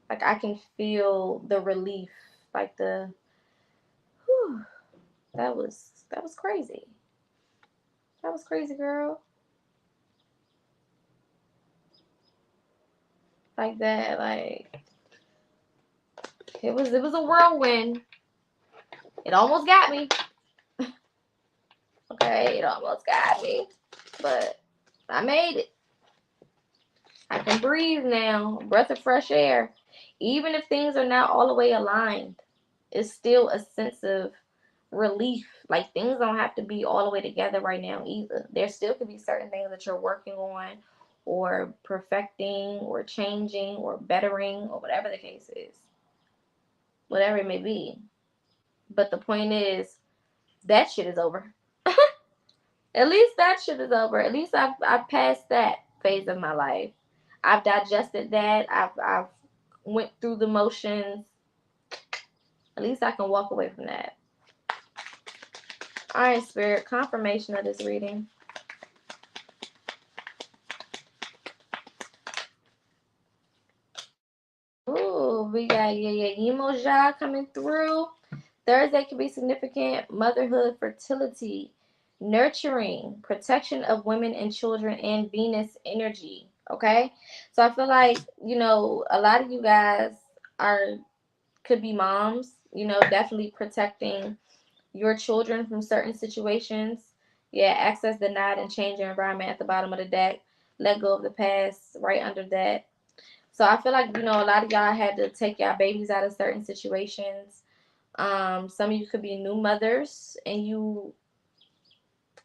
Like I can feel the relief, like the whew, that was crazy. That was crazy, girl. Like that, like it was a whirlwind. It almost got me. Okay, it almost got me, but I made it. I can breathe now. Breath of fresh air. Even if things are not all the way aligned, it's still a sense of relief. Like things don't have to be all the way together right now either. There still could be certain things that you're working on or perfecting or changing or bettering or whatever the case is. Whatever it may be. But the point is, that shit is over. At least that shit is over. At least I've passed that phase of my life. I've digested that. I've went through the motions. At least I can walk away from that. All right, Spirit, confirmation of this reading. Ooh, we got Emoja coming through. Thursday can be significant. Motherhood, fertility, nurturing, protection of women and children, and Venus energy. Okay, so I feel like, you know, a lot of you guys could be moms. You know, definitely protecting your children from certain situations. Yeah, access denied and change your environment at the bottom of the deck. Let go of the past right under that. So I feel like, you know, a lot of y'all had to take y'all babies out of certain situations. Some of you could be new mothers and you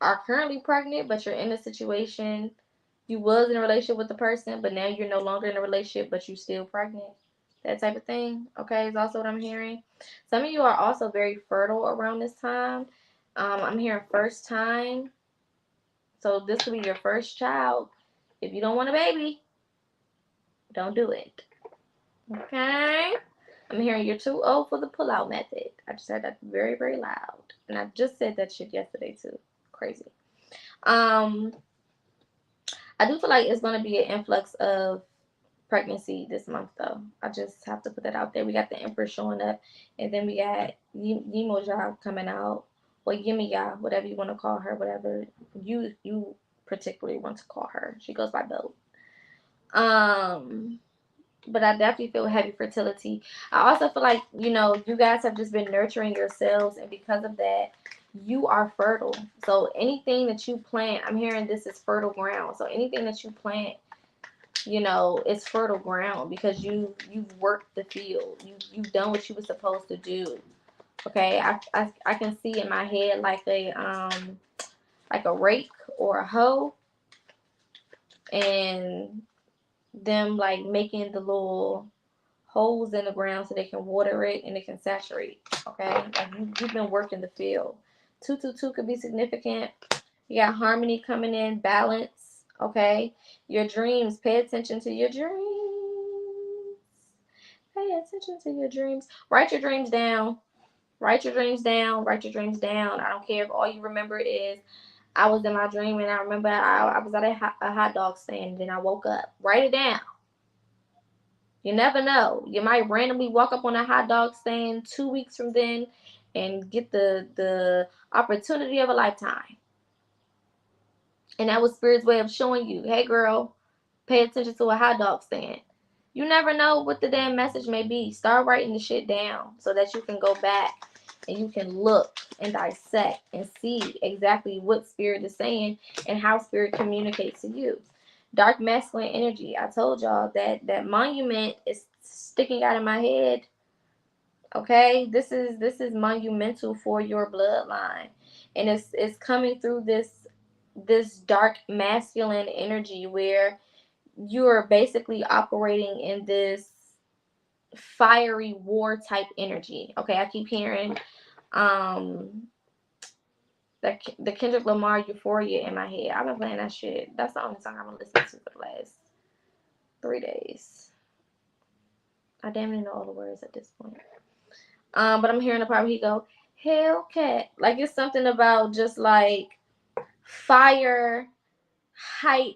are currently pregnant, but you're in a situation. You was in a relationship with the person, but now you're no longer in a relationship, but you're still pregnant. That type of thing. Okay, is also what I'm hearing. Some of you are also very fertile around this time. I'm hearing first time. So this could be your first child. If you don't want a baby, don't do it. Okay? I'm hearing you're too old for the pull-out method. I just heard that very, very loud. And I just said that shit yesterday too. Crazy. I do feel like it's going to be an influx of pregnancy this month, though. I just have to put that out there. We got the Empress showing up, and then we got Yimoja coming out, or Yimiya, whatever you want to call her, whatever you particularly want to call her. She goes by both. But I definitely feel heavy fertility. I also feel like, you know, you guys have just been nurturing yourselves, and because of that, you are fertile. So anything that you plant, I'm hearing this is fertile ground. So anything that you plant, you know, it's fertile ground because you've worked the field. You've done what you were supposed to do. Okay, I can see in my head like a rake or a hoe, and them like making the little holes in the ground so they can water it and it can saturate. Okay, like you've been working the field. 222 could be significant. You got harmony coming in, balance. Okay, your dreams. Pay attention to your dreams. Pay attention to your dreams. Write your dreams down. Write your dreams down. Write your dreams down. I don't care if all you remember is I was in my dream and I remember I was at a hot dog stand and then I woke up. Write it down. You never know. You might randomly walk up on a hot dog stand 2 weeks from then and get the opportunity of a lifetime. And that was Spirit's way of showing you, hey girl, Pay attention to a hot dog stand. You never know what the damn message may be. Start writing the shit down so that you can go back and you can look and dissect and see exactly what spirit is saying and how spirit communicates to you. Dark masculine energy. I told y'all that monument is sticking out of my head. Okay, this is monumental for your bloodline, and it's coming through this dark masculine energy where you're basically operating in this fiery war type energy. Okay, I keep hearing the Kendrick Lamar Euphoria in my head. I've been playing that shit. That's the only song I'm gonna listen to for the last 3 days. I damn near know all the words at this point. But I'm hearing the part where he go, Hellcat. Like it's something about just like fire, hype.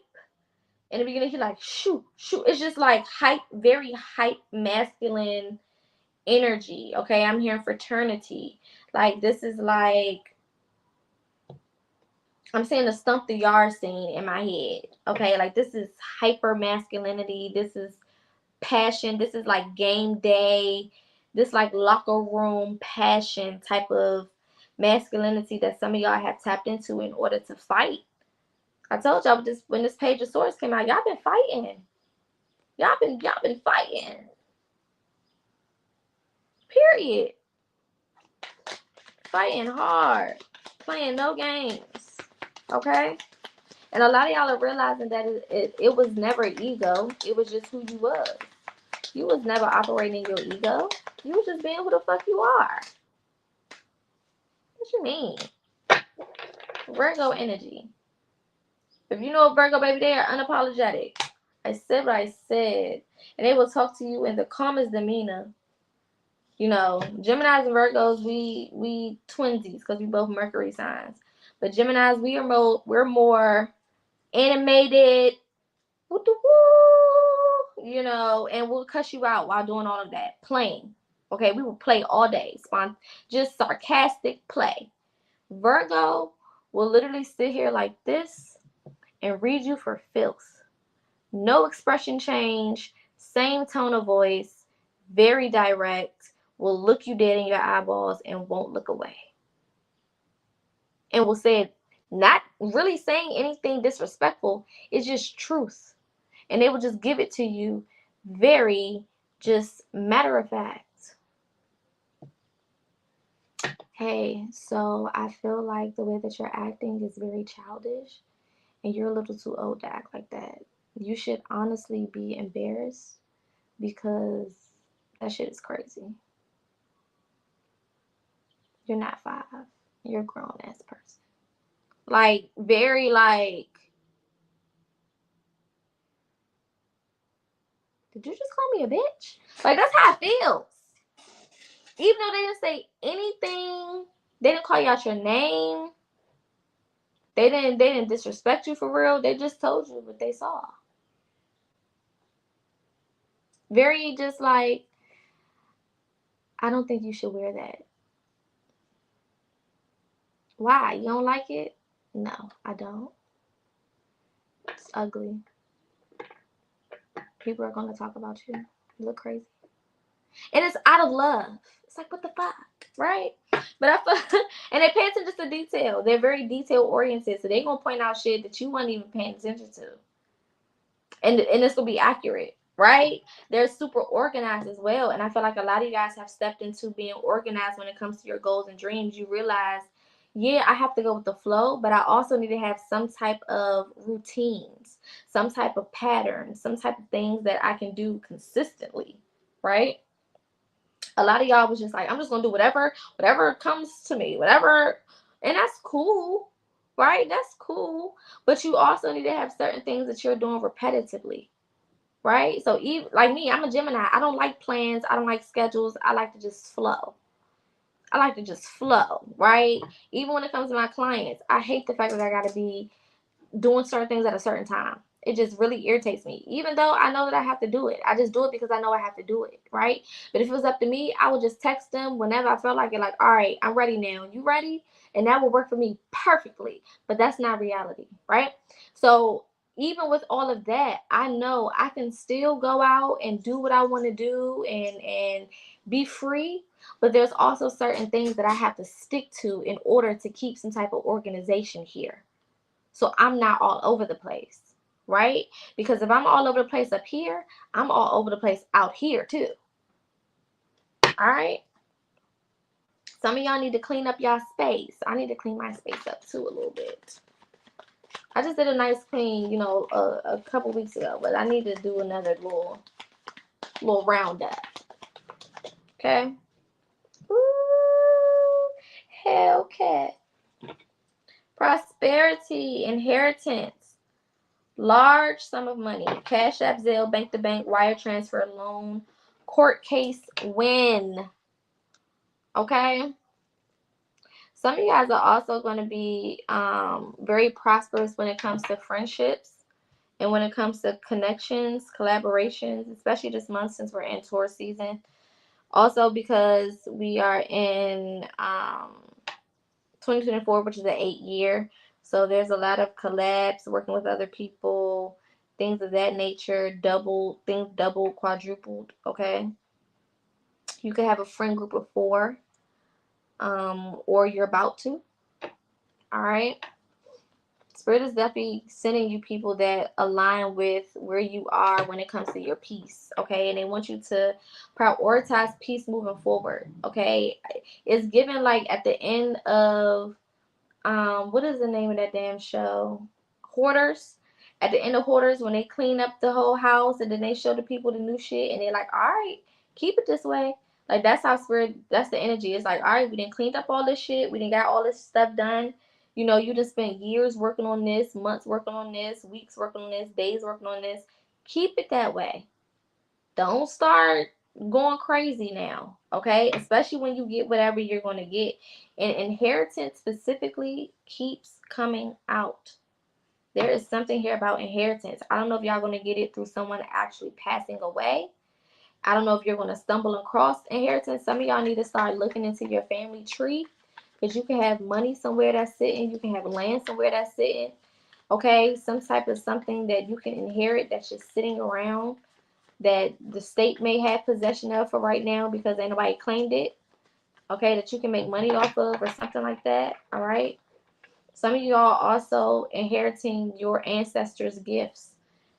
In the beginning, he like shoot. It's just like hype, very hype, masculine energy. Okay, I'm hearing fraternity. Like this is like I'm saying the stump the yard scene in my head. Okay, like this is hyper masculinity. This is passion. This is like game day. This like locker room passion type of masculinity that some of y'all have tapped into in order to fight. I told y'all when this Page of Swords came out, y'all been fighting. Y'all been fighting. Period. Fighting hard. Playing no games. Okay? And a lot of y'all are realizing that it was never ego. It was just who you was. You was never operating your ego. You was just being who the fuck you are. What you mean? Virgo energy. If you know a Virgo, baby, they are unapologetic. I said what I said. And they will talk to you in the calmest demeanor. You know, Geminis and Virgos, we twinsies because we both Mercury signs. But Geminis, we're more animated, you know, and we'll cuss you out while doing all of that. Playing. Okay, we will play all day. Just sarcastic play. Virgo will literally sit here like this and read you for filth. No expression change, same tone of voice, very direct, will look you dead in your eyeballs and won't look away. And will say it, not really saying anything disrespectful, it's just truth. And they will just give it to you very just matter of fact. Hey, so I feel like the way that you're acting is very childish and you're a little too old to act like that. You should honestly be embarrassed because that shit is crazy. You're not 5. You're a grown ass person. Like, very like, did you just call me a bitch? Like, that's how it feels. Even though they didn't say anything, they didn't call you out your name. They didn't disrespect you for real. They just told you what they saw. Very just like, I don't think you should wear that. Why? You don't like it? No, I don't. It's ugly. People are going to talk about you. You look crazy. And it's out of love. It's like, what the fuck? Right? But I feel, and they pay attention to detail. They're very detail oriented. So they're going to point out shit that you weren't even paying attention to. And this will be accurate. Right? They're super organized as well. And I feel like a lot of you guys have stepped into being organized when it comes to your goals and dreams. You realize, yeah, I have to go with the flow, but I also need to have some type of routines, some type of patterns, some type of things that I can do consistently, right? A lot of y'all was just like, I'm just going to do whatever comes to me, whatever. And that's cool, right? That's cool. But you also need to have certain things that you're doing repetitively, right? So even like me, I'm a Gemini. I don't like plans. I don't like schedules. I like to just flow. I like to just flow, right? Even when it comes to my clients, I hate the fact that I got to be doing certain things at a certain time. It just really irritates me. Even though I know that I have to do it. I just do it because I know I have to do it, right? But if it was up to me, I would just text them whenever I felt like it, like, all right, I'm ready now. You ready? And that will work for me perfectly. But that's not reality, right? So even with all of that, I know I can still go out and do what I want to do and be free. But there's also certain things that I have to stick to in order to keep some type of organization here. So I'm not all over the place, right? Because if I'm all over the place up here, I'm all over the place out here too. All right? Some of y'all need to clean up y'all space. I need to clean my space up too a little bit. I just did a nice clean, you know, a couple weeks ago, but I need to do another little roundup. Okay? Ooh, Hellcat. Prosperity, inheritance, large sum of money, cash app, Zelle, bank to bank, wire transfer, loan, court case win. Okay? Some of you guys are also going to be very prosperous when it comes to friendships and when it comes to connections, collaborations, especially this month since we're in Taurus season. Also because we are in 2024, which is the 8th year. So there's a lot of collabs, working with other people, things of that nature, double, quadrupled, okay? You could have a friend group of 4, or you're about to, all right? Spirit is definitely sending you people that align with where you are when it comes to your peace, okay? And they want you to prioritize peace moving forward, okay? It's given like at the end of, what is the name of that damn show? Hoarders. At the end of Hoarders, when they clean up the whole house and then they show the people the new shit and they're like, all right, keep it this way. Like, that's how spirit, that's the energy. It's like, all right, we done cleaned up all this shit. We done got all this stuff done. You know, you just spent years working on this, months working on this, weeks working on this, days working on this. Keep it that way. Don't start going crazy now, okay? Especially when you get whatever you're going to get. And inheritance specifically keeps coming out. There is something here about inheritance. I don't know if y'all going to get it through someone actually passing away. I don't know if you're going to stumble across inheritance. Some of y'all need to start looking into your family tree, because you can have money somewhere that's sitting. You can have land somewhere that's sitting. Okay? Some type of something that you can inherit that's just sitting around, that the state may have possession of for right now because ain't nobody claimed it, okay, that you can make money off of or something like that, all right? Some of you all also inheriting your ancestors' gifts.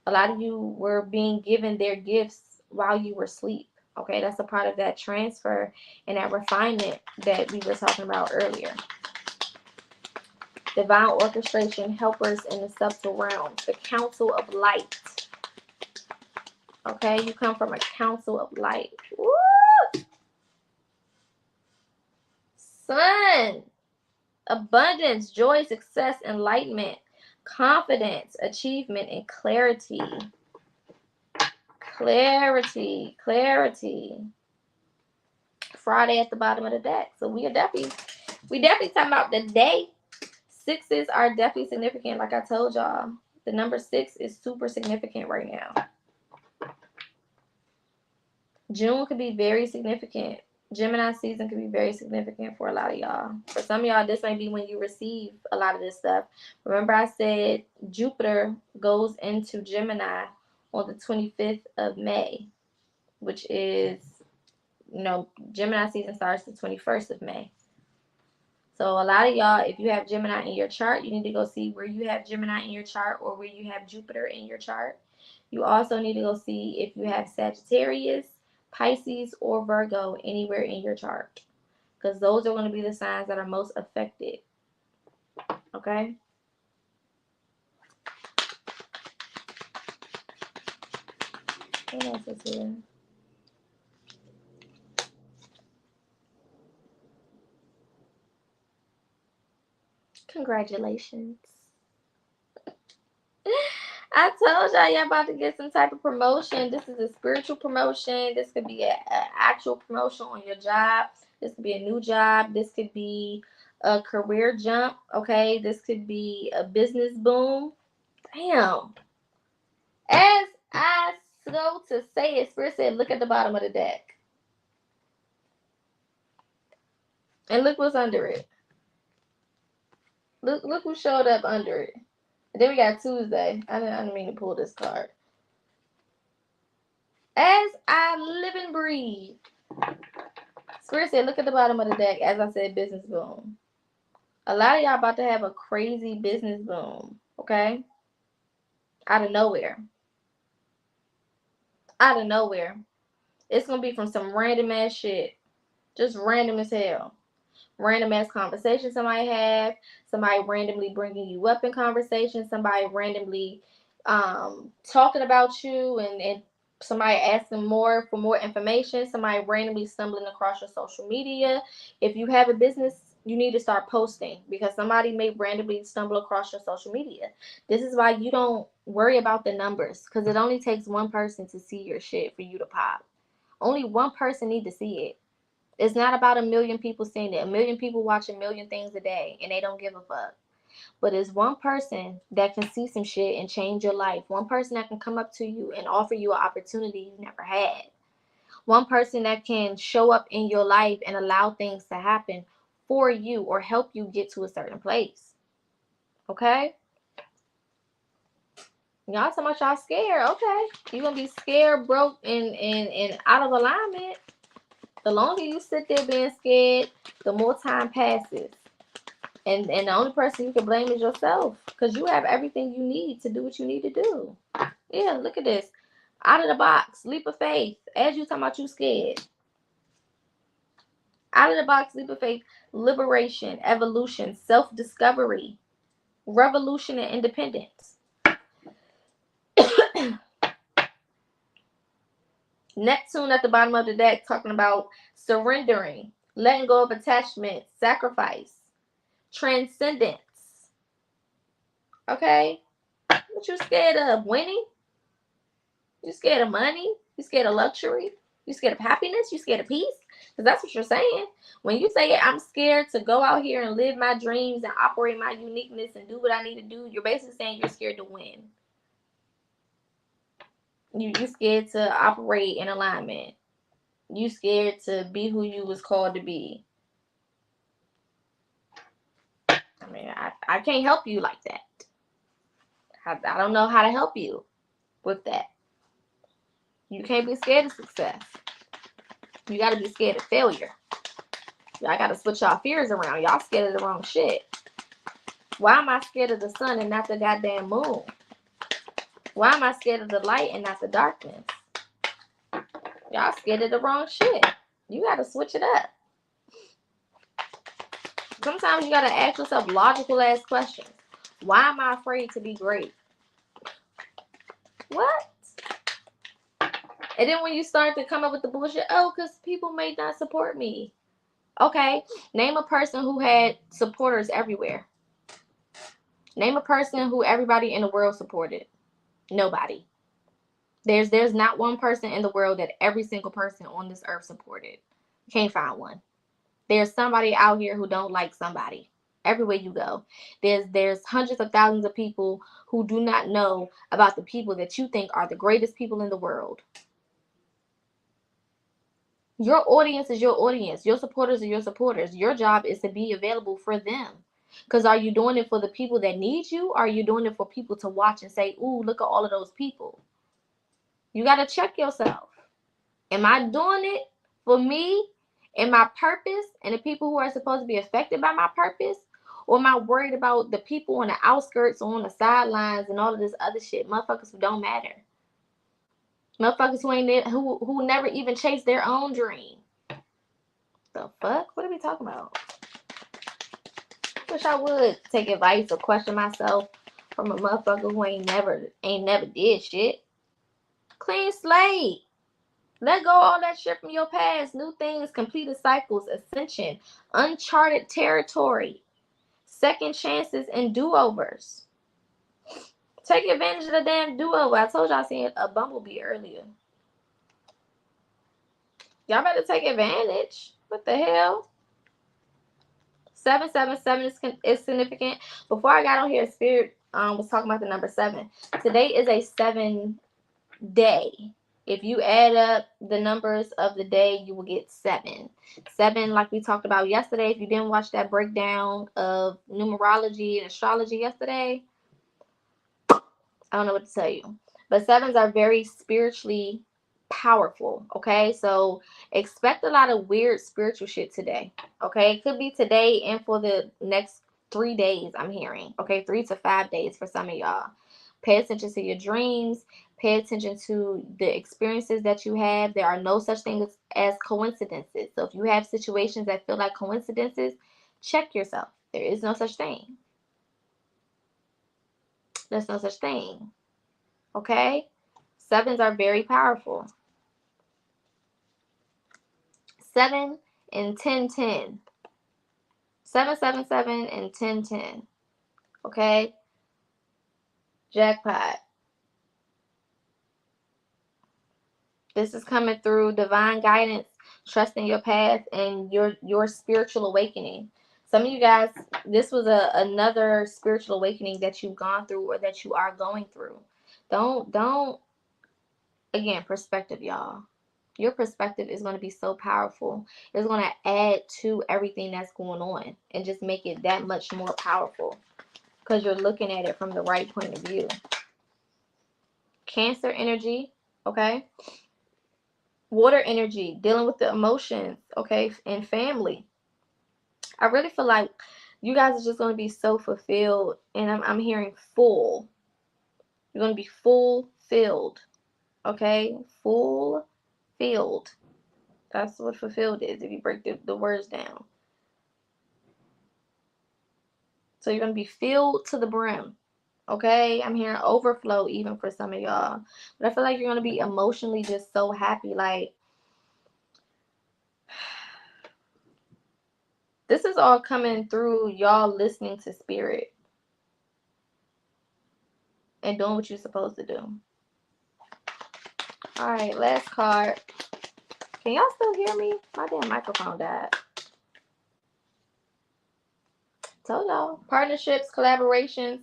A lot of you were being given their gifts while you were asleep, okay? That's a part of that transfer and that refinement that we were talking about earlier. Divine orchestration, helpers in the subtle realms, the council of light. Okay, you come from a council of light. Woo! Sun, abundance, joy, success, enlightenment, confidence, achievement, and clarity. Clarity. Friday at the bottom of the deck. So we definitely talking about the day. 6s are definitely significant, like I told y'all. The number 6 is super significant right now. June could be very significant. Gemini season could be very significant for a lot of y'all. For some of y'all, this may be when you receive a lot of this stuff. Remember I said Jupiter goes into Gemini on the 25th of May, which is, Gemini season starts the 21st of May. So a lot of y'all, if you have Gemini in your chart, you need to go see where you have Gemini in your chart or where you have Jupiter in your chart. You also need to go see if you have Sagittarius, Pisces, or Virgo anywhere in your chart, because those are going to be the signs that are most affected. Okay? What else is here? Congratulations. I told y'all about to get some type of promotion. This is a spiritual promotion. This could be an actual promotion on your job. This could be a new job. This could be a career jump. Okay, this could be a business boom. Damn. As I go to say it, Spirit said, look at the bottom of the deck. And look what's under it. Look who showed up under it. Then we got Tuesday. I didn't mean to pull this card. As I live and breathe. Spirit said, look at the bottom of the deck. As I said, business boom. A lot of y'all about to have a crazy business boom. Okay? Out of nowhere. Out of nowhere. It's going to be from some random ass shit. Just random as hell. Random ass conversation somebody have, somebody randomly bringing you up in conversation, somebody randomly talking about you, and somebody asking for more information, somebody randomly stumbling across your social media. If you have a business, you need to start posting, because somebody may randomly stumble across your social media. This is why you don't worry about the numbers, because it only takes one person to see your shit for you to pop. Only one person need to see it. It's not about a million people seeing it. A million people watch a million things a day, and they don't give a fuck. But it's one person that can see some shit and change your life. One person that can come up to you and offer you an opportunity you never had. One person that can show up in your life and allow things to happen for you or help you get to a certain place. Okay? Y'all so much y'all scared. Okay. You're going to be scared, broke, and out of alignment. The longer you sit there being scared, the more time passes. And the only person you can blame is yourself, because you have everything you need to do what you need to do. Yeah, look at this. Out of the box, leap of faith. As you talking about you scared. Out of the box, leap of faith, liberation, evolution, self-discovery, revolution, and independence. Neptune at the bottom of the deck talking about surrendering, letting go of attachment, sacrifice, transcendence. Okay? What you scared of? Winning? You scared of money? You scared of luxury? You scared of happiness? You scared of peace? Because that's what you're saying. When you say, I'm scared to go out here and live my dreams and operate my uniqueness and do what I need to do, you're basically saying you're scared to win. You're scared to operate in alignment. You scared to be who you was called to be. I mean, I can't help you like that. I don't know how to help you with that. You can't be scared of success. You got to be scared of failure. Y'all got to switch y'all fears around. Y'all scared of the wrong shit. Why am I scared of the sun and not the goddamn moon? Why am I scared of the light and not the darkness? Y'all scared of the wrong shit. You got to switch it up. Sometimes you got to ask yourself logical ass questions. Why am I afraid to be great? What? And then when you start to come up with the bullshit, because people may not support me. Okay, name a person who had supporters everywhere. Name a person who everybody in the world supported. Nobody. There's not one person in the world that every single person on this earth supported. You can't find one. There's somebody out here who don't like somebody. Everywhere you go. There's hundreds of thousands of people who do not know about the people that you think are the greatest people in the world. Your audience is your audience. Your supporters are your supporters. Your job is to be available for them. Because are you doing it for the people that need you? Or are you doing it for people to watch and say, ooh, look at all of those people? You got to check yourself. Am I doing it for me and my purpose and the people who are supposed to be affected by my purpose? Or am I worried about the people on the outskirts or on the sidelines and all of this other shit? Motherfuckers who don't matter. Motherfuckers who never even chased their own dream. The fuck? What are we talking about? Wish I would take advice or question myself from a motherfucker who ain't never did shit. Clean slate. Let go all that shit from your past. New things, completed cycles, ascension, uncharted territory, second chances, and do-overs. Take advantage of the damn do-over. I told y'all I seen a bumblebee earlier. Y'all better take advantage. What the hell? 777 is significant. Before I got on here, Spirit was talking about the number 7. Today is a 7 day. If you add up the numbers of the day, you will get 7. 7, like we talked about yesterday. If you didn't watch that breakdown of numerology and astrology yesterday, I don't know what to tell you. But sevens are very spiritually powerful. Okay, so expect a lot of weird spiritual shit today. Okay, it could be today and for the next 3 days. I'm hearing. Okay, 3 to 5 days for some of y'all. Pay attention to your dreams. Pay attention to the experiences that you have. There are no such things as coincidences. So if you have situations that feel like coincidences, check yourself. There is no such thing. There's no such thing. Okay? Sevens are very powerful. 7 and 10-10. 7-7-7 and 10-10. Okay? Jackpot. This is coming through divine guidance, trusting your path, and your spiritual awakening. Some of you guys, this was another spiritual awakening that you've gone through or that you are going through. Don't again, perspective, y'all. Your perspective is going to be so powerful. It's going to add to everything that's going on and just make it that much more powerful because you're looking at it from the right point of view. Cancer energy, okay? Water energy, dealing with the emotions, okay? And family. I really feel like you guys are just going to be so fulfilled, and I'm hearing full. You're going to be fulfilled, okay? Fulfilled. That's what fulfilled is if you break the words down. So you're going to be filled to the brim. Okay? I'm hearing overflow even for some of y'all. But I feel like you're going to be emotionally just so happy. Like, this is all coming through y'all listening to spirit and doing what you're supposed to do. All right, last card. Can y'all still hear me? My damn microphone died. Told y'all. Partnerships, collaborations,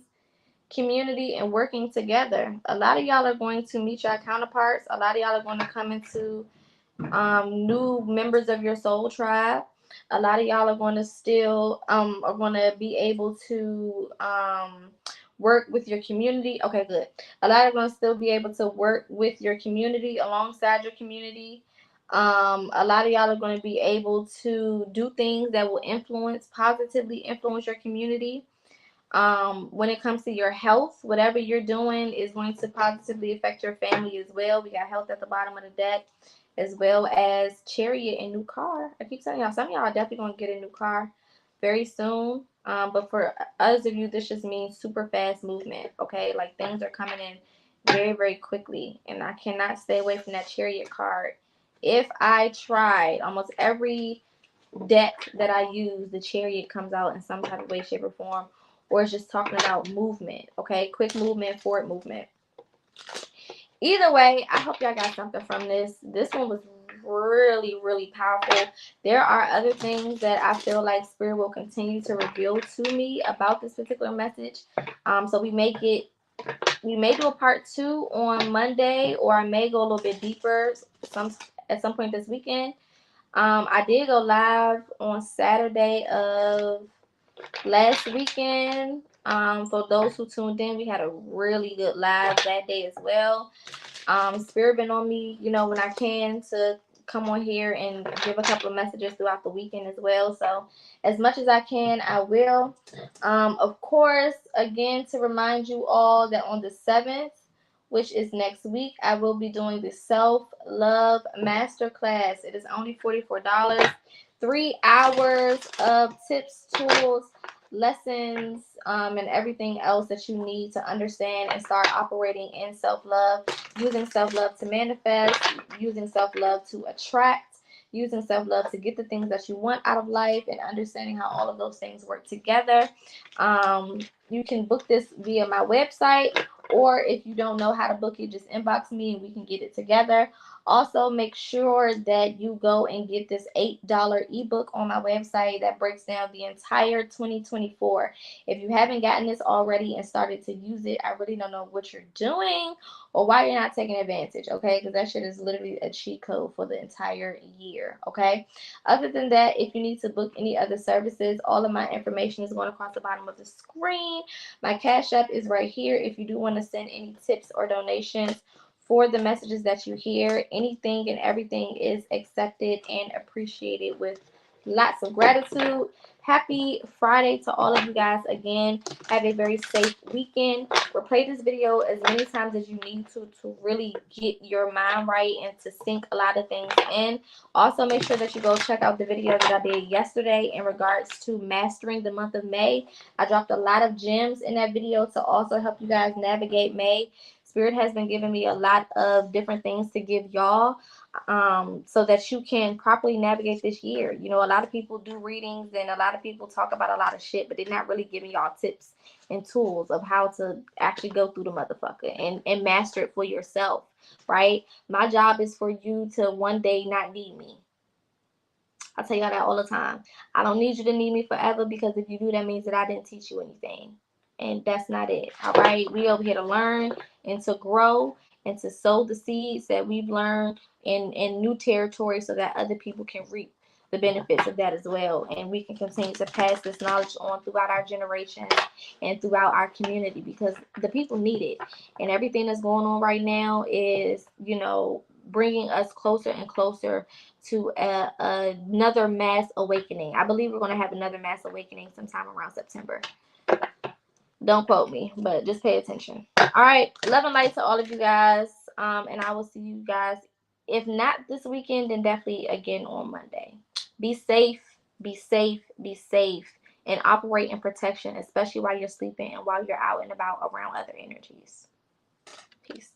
community, and working together. A lot of y'all are going to meet your counterparts. A lot of y'all are going to come into new members of your soul tribe. A lot of y'all are going to still are going to be able to work with your community. Okay, good. A lot are going to still be able to work with your community, alongside your community. A lot of y'all are going to be able to do things that will positively influence your community. When it comes to your health, whatever you're doing is going to positively affect your family as well. We got health at the bottom of the deck, as well as Chariot and new car. I keep telling y'all, some of y'all are definitely going to get a new car very soon. But for others of you, this just means super fast movement, okay? Like, things are coming in very, very quickly, and I cannot stay away from that Chariot card. If I tried, almost every deck that I use, the Chariot comes out in some type of way, shape, or form, or it's just talking about movement, okay? Quick movement, forward movement. Either way, I hope y'all got something from this. This one was really, really powerful. There are other things that I feel like Spirit will continue to reveal to me about this particular message. So we may do a part 2 on Monday, or I may go a little bit deeper at some point this weekend. I did go live on Saturday of last weekend. For those who tuned in, we had a really good live that day as well. Spirit been on me, when I can, to come on here and give a couple of messages throughout the weekend as well. So as much as I can, I will. Of course, again, to remind you all that on the 7th, which is next week, I will be doing the self-love masterclass. It is only $44. 3 hours of tips, tools, lessons, and everything else that you need to understand and start operating in self-love, using self-love to manifest, using self-love to attract, using self-love to get the things that you want out of life, and understanding how all of those things work together. You can book this via my website, or if you don't know how to book it, just inbox me and we can get it together. Also, make sure that you go and get this $8 ebook on my website that breaks down the entire 2024. If you haven't gotten this already and started to use it, I really don't know what you're doing or why you're not taking advantage, okay? Because that shit is literally a cheat code for the entire year, okay? Other than that, if you need to book any other services, all of my information is going across the bottom of the screen. My Cash App is right here if you do want to to send any tips or donations for the messages that you hear, anything and everything is accepted and appreciated with lots of gratitude. Happy Friday to all of you guys. Again, have a very safe weekend. Replay this video as many times as you need to really get your mind right and to sink a lot of things in. Also, make sure that you go check out the video that I did yesterday in regards to mastering the month of May. I dropped a lot of gems in that video to also help you guys navigate May. Spirit has been giving me a lot of different things to give y'all, so that you can properly navigate this year. You know, a lot of people do readings and a lot of people talk about a lot of shit, but they're not really giving y'all tips and tools of how to actually go through the motherfucker and master it for yourself, right? My job is for you to one day not need me. I tell y'all that all the time. I don't need you to need me forever, because if you do, that means that I didn't teach you anything. And that's not it. All right. We over here to learn and to grow and to sow the seeds that we've learned in new territory, so that other people can reap the benefits of that as well. And we can continue to pass this knowledge on throughout our generations and throughout our community, because the people need it. And everything that's going on right now is, you know, bringing us closer and closer to another mass awakening. I believe we're going to have another mass awakening sometime around September. Don't quote me, but just pay attention. All right. Love and light to all of you guys. And I will see you guys, if not this weekend, then definitely again on Monday. Be safe, be safe, be safe, and operate in protection, especially while you're sleeping and while you're out and about around other energies. Peace.